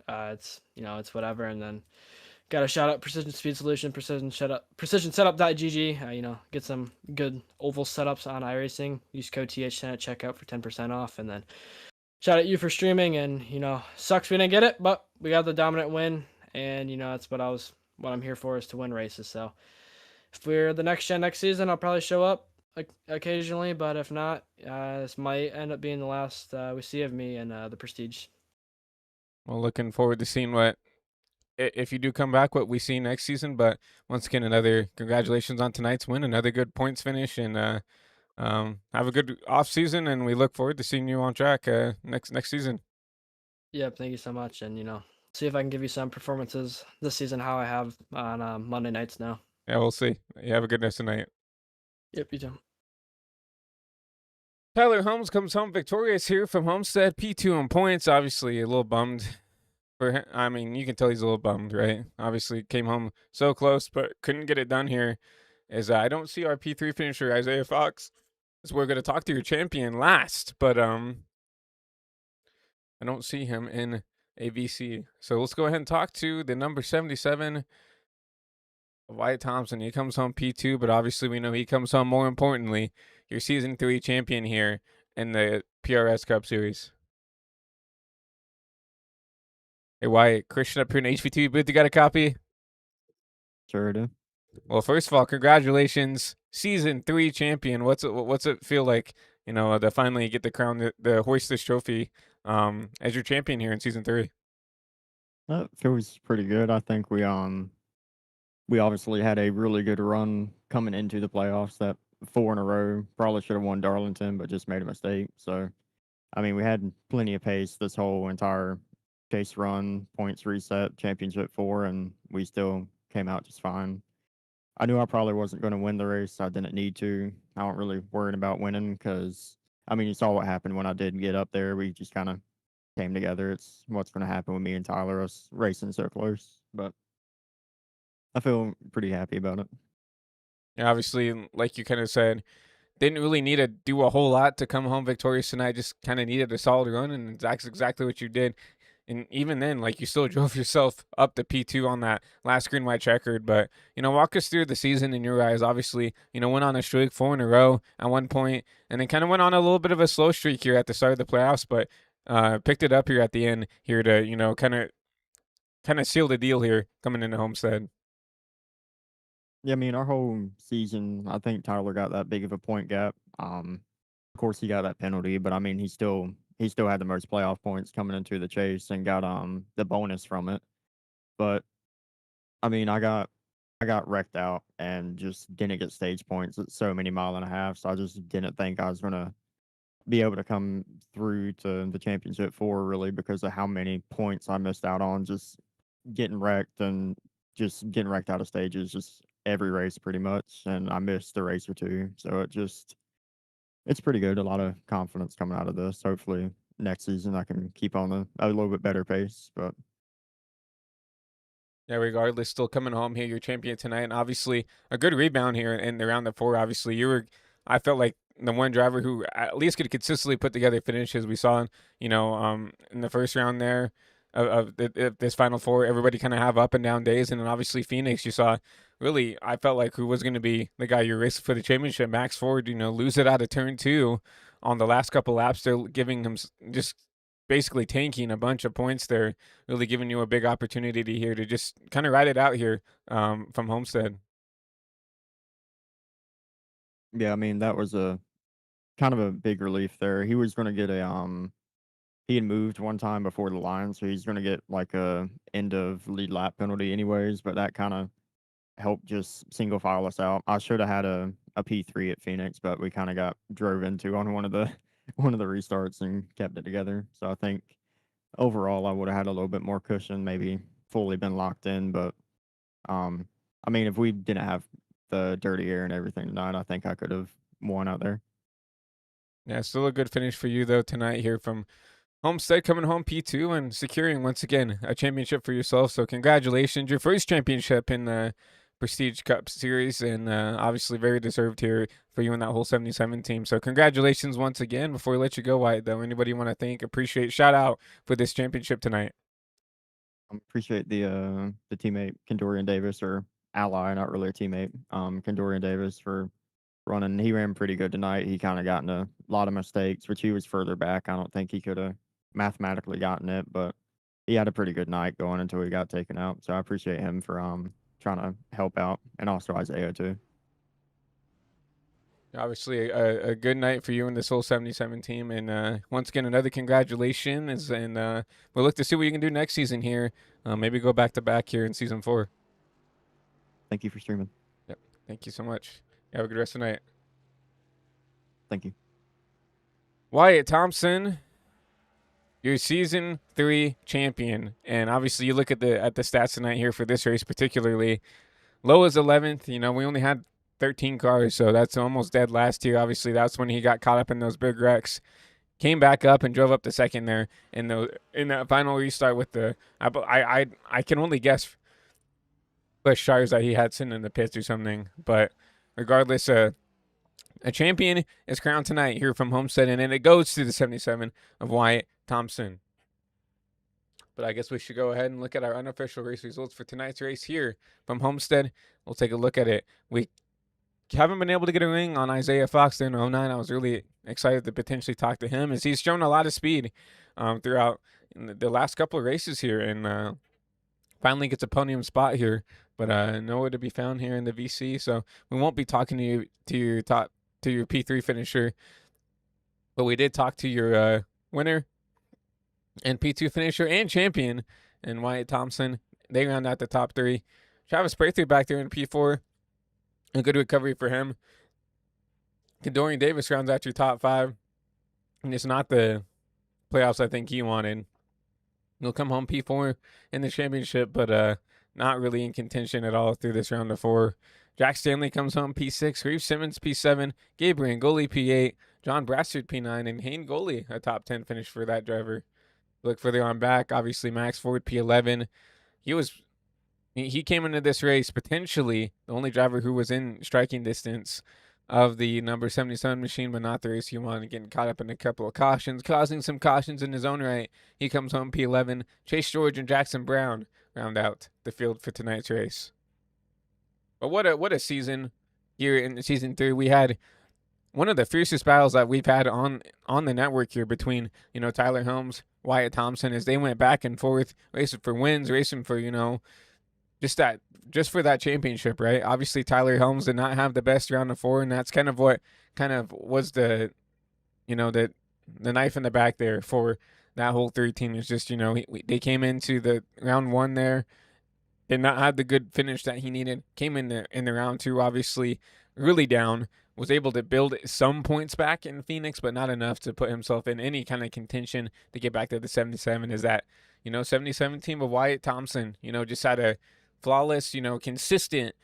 it's whatever. And then got a shout out Precision Speed Solution, Precision Setup.gg. Get some good oval setups on iRacing. Use code TH10 at checkout for 10% off. And then shout out you for streaming, and sucks we didn't get it, but we got the dominant win, and that's what I'm here for, is to win races. So if we're the next gen next season, I'll probably show up occasionally, but if not, this might end up being the last we see of me in the Prestige. Well, looking forward to seeing what if you do come back, what we see next season. But once again, another congratulations on tonight's win, another good points finish, and have a good off season. And we look forward to seeing you on track next season. Yep, thank you so much, and see if I can give you some performances this season how I have on Monday nights now. Yeah, we'll see. You have a good rest of the night. Yep, you too. Tyler Holmes comes home victorious here from Homestead, P2 on points. Obviously, a little bummed for him. I mean, you can tell he's a little bummed, right? Obviously, came home so close, but couldn't get it done here. As I don't see our P3 finisher, Isaiah Fox. So we're going to talk to your champion last, but I don't see him in AVC. So let's go ahead and talk to the number 77, Wyatt Thompson. He comes home P2, but obviously we know he comes home, more importantly, your Season 3 champion here in the PRS Cup Series. Hey, Wyatt, Christian up here in HV2 booth. You got a copy? Sure do. Well, first of all, congratulations, Season 3 champion. What's it feel like, to finally get the crown, the hoist this trophy as your champion here in Season 3? That feels pretty good. I think we obviously had a really good run coming into the playoffs. That 4 in a row, probably should have won Darlington, but just made a mistake. So, I mean, we had plenty of pace this whole entire chase run, points reset, championship 4, and we still came out just fine. I knew I probably wasn't going to win the race. I didn't need to. I don't really worried about winning because, I mean, you saw what happened when I did get up there. We just kind of came together. It's what's going to happen with me and Tyler, us racing so close. But I feel pretty happy about it. Yeah, obviously, like you kind of said, didn't really need to do a whole lot to come home victorious tonight. Just kind of needed a solid run, and that's exactly what you did. And even then, like, you still drove yourself up to P2 on that last green white checkered. But, walk us through the season in your eyes. Obviously, went on a streak 4 in a row at one point, and then kind of went on a little bit of a slow streak here at the start of the playoffs, but picked it up here at the end here to, kind of seal the deal here coming into Homestead. Yeah, I mean, our whole season, I think Tyler got that big of a point gap. Of course, he got that penalty, but I mean, he still had the most playoff points coming into the chase and got the bonus from it. But I mean, I got wrecked out and just didn't get stage points at so many mile and a half. So I just didn't think I was gonna be able to come through to the championship 4 really because of how many points I missed out on just getting wrecked and just getting wrecked out of stages just every race pretty much. And I missed a race or two. So it's pretty good. A lot of confidence coming out of this. Hopefully next season I can keep on a little bit better pace. But Yeah, regardless, still coming home here, your champion tonight, and obviously a good rebound here in the round of 4. Obviously, I felt like the one driver who at least could consistently put together finishes. We saw, in the first round there of this Final 4, everybody kind of have up and down days, and then obviously Phoenix, you saw really, I felt like who was going to be the guy you're racing for the championship, Max Ford, lose it out of turn 2 on the last couple laps. They're giving him just basically tanking a bunch of points there, really giving you a big opportunity here to just kind of ride it out here from Homestead. yeah, I mean that was a kind of a big relief there. He was going to get he had moved one time before the line, so he's going to get like a end of lead lap penalty anyways, but that kind of helped just single file us out. I should have had a P3 at Phoenix, but we kind of got drove into on one of the one of the restarts and kept it together. So I think overall I would have had a little bit more cushion, maybe fully been locked in, but um I mean if we didn't have the dirty air and everything tonight, I think I could have won out there. Yeah, still a good finish for you though tonight here from Homestead, coming home P2 and securing once again a championship for yourself. So congratulations, your first championship in the Prestige Cup Series, and obviously very deserved here for you and that whole 77 team. So congratulations once again. Before we let you go, Wyatt, though, anybody you want to thank, appreciate, shout out for this championship tonight? Appreciate the teammate Kendorian Davis, or ally, not really a teammate. Kendorian Davis for running. He ran pretty good tonight. He kind of got in a lot of mistakes, which he was further back. I don't think he could have mathematically gotten it, but he had a pretty good night going until he got taken out. So I appreciate him for trying to help out, and also Isaiah too. Obviously, a good night for you and this whole 77 team. And once again, another congratulations. And we'll look to see what you can do next season here. Maybe go back to back here in season 4. Thank you for streaming. Yep. Thank you so much. Have a good rest of the night. Thank you. Wyatt Thompson, your season 3 champion. And obviously, you look at the stats tonight here for this race, particularly low as 11th. You know, we only had 13 cars, so that's almost dead last year. Obviously, that's when he got caught up in those big wrecks. Came back up and drove up to second there in that final restart with the. I can only guess the shires that he had sitting in the pits or something, but regardless, a champion is crowned tonight here from Homestead, and it goes to the 77 of Wyatt Thompson. But I guess we should go ahead and look at our unofficial race results for tonight's race here from Homestead. We'll take a look at it. We haven't been able to get a ring on Isaiah Fox there in 09. I was really excited to potentially talk to him, as he's shown a lot of speed throughout the last couple of races here, and finally gets a podium spot here, but nowhere to be found here in the VC. So we won't be talking to your P3 finisher, but we did talk to your winner and P2 finisher and champion, and Wyatt Thompson. They round out the top 3. Travis Prather back there in P4. A good recovery for him. Kendorian Davis rounds out your top 5. And it's not the playoffs I think he wanted. He'll come home P4 in the championship, but not really in contention at all through this round of 4. Jack Stanley comes home P6. Reeve Simmons P7. Gabe Rangoli P8. John Brassard P9. And Hayne Goley a top 10 finish for that driver. Look further on back. Obviously, Max Ford P11. He came into this race potentially the only driver who was in striking distance of the number 77 machine, but not the race he wanted, getting caught up in a couple of cautions, causing some cautions in his own right. He comes home P11. Chase George and Jackson Brown round out the field for tonight's race. But what a season here in season 3. We had one of the fiercest battles that we've had on the network here between, Tyler Helms, Wyatt Thompson, as they went back and forth, racing for wins, racing for, just for that championship, right? Obviously, Tyler Helms did not have the best round of 4, and that's kind of what was the knife in the back there for that whole 3 team. Is just, they came into the round 1 there, did not have the good finish that he needed. Came in the round 2, obviously, really down. Was able to build some points back in Phoenix, but not enough to put himself in any kind of contention to get back to the 77. Is that, 77 team of Wyatt Thompson, just had a flawless, consistent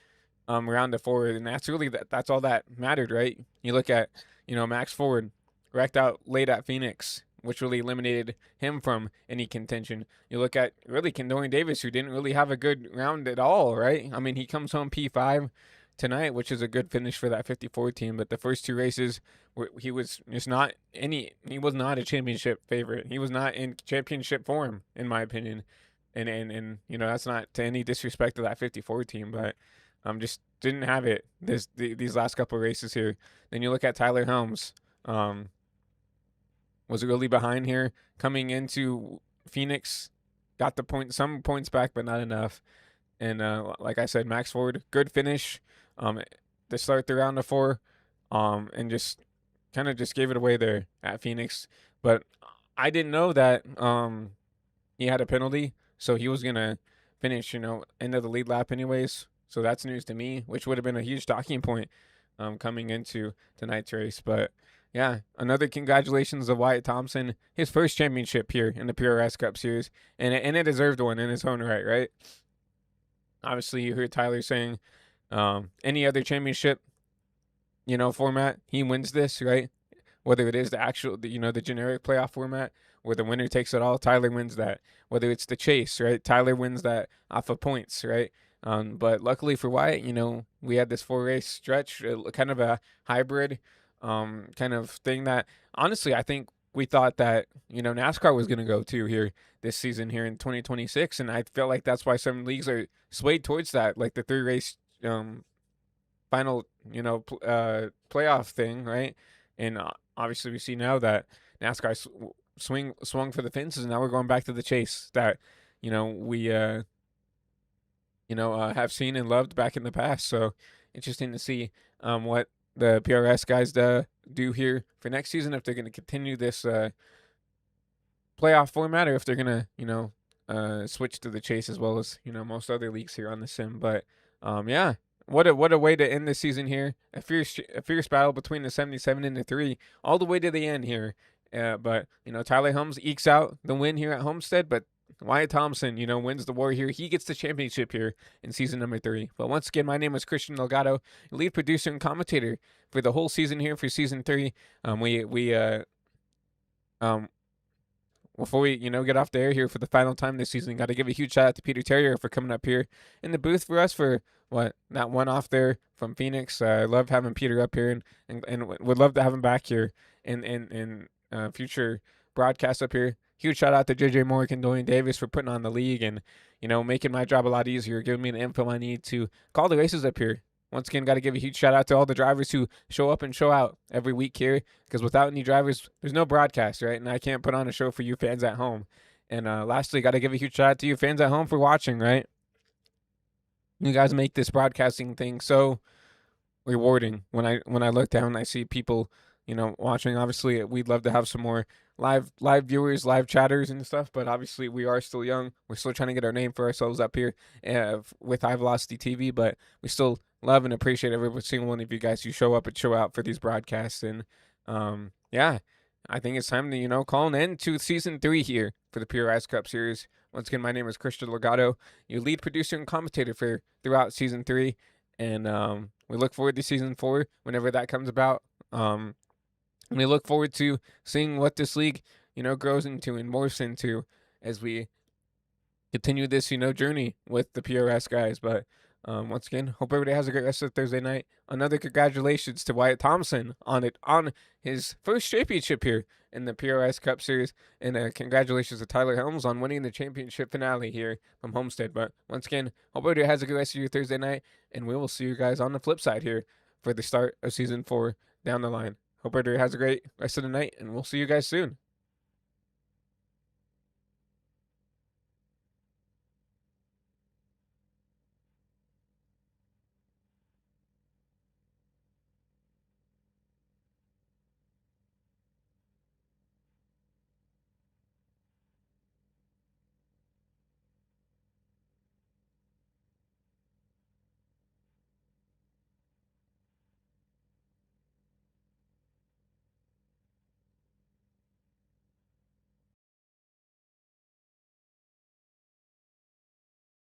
round of 4, and that's all that mattered, right? You look at, Max Ford wrecked out late at Phoenix, which really eliminated him from any contention. You look at really Kendorian Davis, who didn't really have a good round at all, right? I mean, he comes home P5 tonight, which is a good finish for that 54 team, but the first 2 races he was not a championship favorite. He was not in championship form, in my opinion. And that's not to any disrespect to that 54 team, but just didn't have it these last couple of races here. Then you look at Tyler Helms, was really behind here coming into Phoenix, got some points back, but not enough. And like I said, Max Ford, good finish to start the round of 4, and just kind of just gave it away there at Phoenix. But I didn't know that he had a penalty, so he was gonna finish, end of the lead lap anyways. So that's news to me, which would have been a huge talking point coming into tonight's race. But yeah, another congratulations to Wyatt Thompson, his first championship here in the PRS Cup Series, and a deserved one in his own right? Obviously, you heard Tyler saying any other championship, format, he wins this, right? Whether it is the actual, the generic playoff format where the winner takes it all, Tyler wins that. Whether it's the chase, right? Tyler wins that off of points, right? But luckily for Wyatt, we had this 4-race stretch, kind of a hybrid kind of thing that, honestly, I think we thought that, NASCAR was going to go to here this season here in 2026. And I felt like that's why some leagues are swayed towards that, like the 3-race final, playoff thing, right? And obviously we see now that NASCAR swung for the fences, and now we're going back to the chase that we have seen and loved back in the past. So interesting to see what the PRS guys do here for next season, if they're going to continue this playoff format, or if they're going to switch to the chase as well as most other leagues here on the sim. But yeah, what a way to end the season here. A fierce battle between the 77 and the 3 all the way to the end here. But Tyler Helms ekes out the win here at Homestead, but Wyatt Thompson, wins the war here. He gets the championship here in season number 3. But once again, my name is Christian Delgado, lead producer and commentator for the whole season here for season 3. Before we, get off the air here for the final time this season, got to give a huge shout out to Peter Terrier for coming up here in the booth for us for that one off there from Phoenix. I love having Peter up here and would love to have him back here in future broadcasts up here. Huge shout out to JJ Moore, Kendorian Davis for putting on the league and, making my job a lot easier, giving me the info I need to call the races up here. Once again, got to give a huge shout out to all the drivers who show up and show out every week here, because without any drivers, there's no broadcast, right? And I can't put on a show for you fans at home. And lastly, got to give a huge shout out to you fans at home for watching, right? You guys make this broadcasting thing so rewarding. When I look down, I see people, watching. Obviously, we'd love to have some more live viewers, live chatters and stuff, but obviously we are still young. We're still trying to get our name for ourselves up here with High Velocity TV, but we still love and appreciate every single one of you guys who show up and show out for these broadcasts. And yeah, I think it's time to call an end to season 3 here for the PRS Cup Series. Once again, my name is Christian Delgado, your lead producer and commentator for throughout season 3, and we look forward to season 4 whenever that comes about. And we look forward to seeing what this league, grows into and morphs into as we continue this, journey with the PRS guys. But once again, hope everybody has a great rest of Thursday night. Another congratulations to Wyatt Thompson on his first championship here in the PRS Cup Series, and congratulations to Tyler Helms on winning the championship finale here from Homestead. But once again, hope everybody has a good rest of your Thursday night, and we will see you guys on the flip side here for the start of season 4 down the line. Hope everybody has a great rest of the night, and we'll see you guys soon.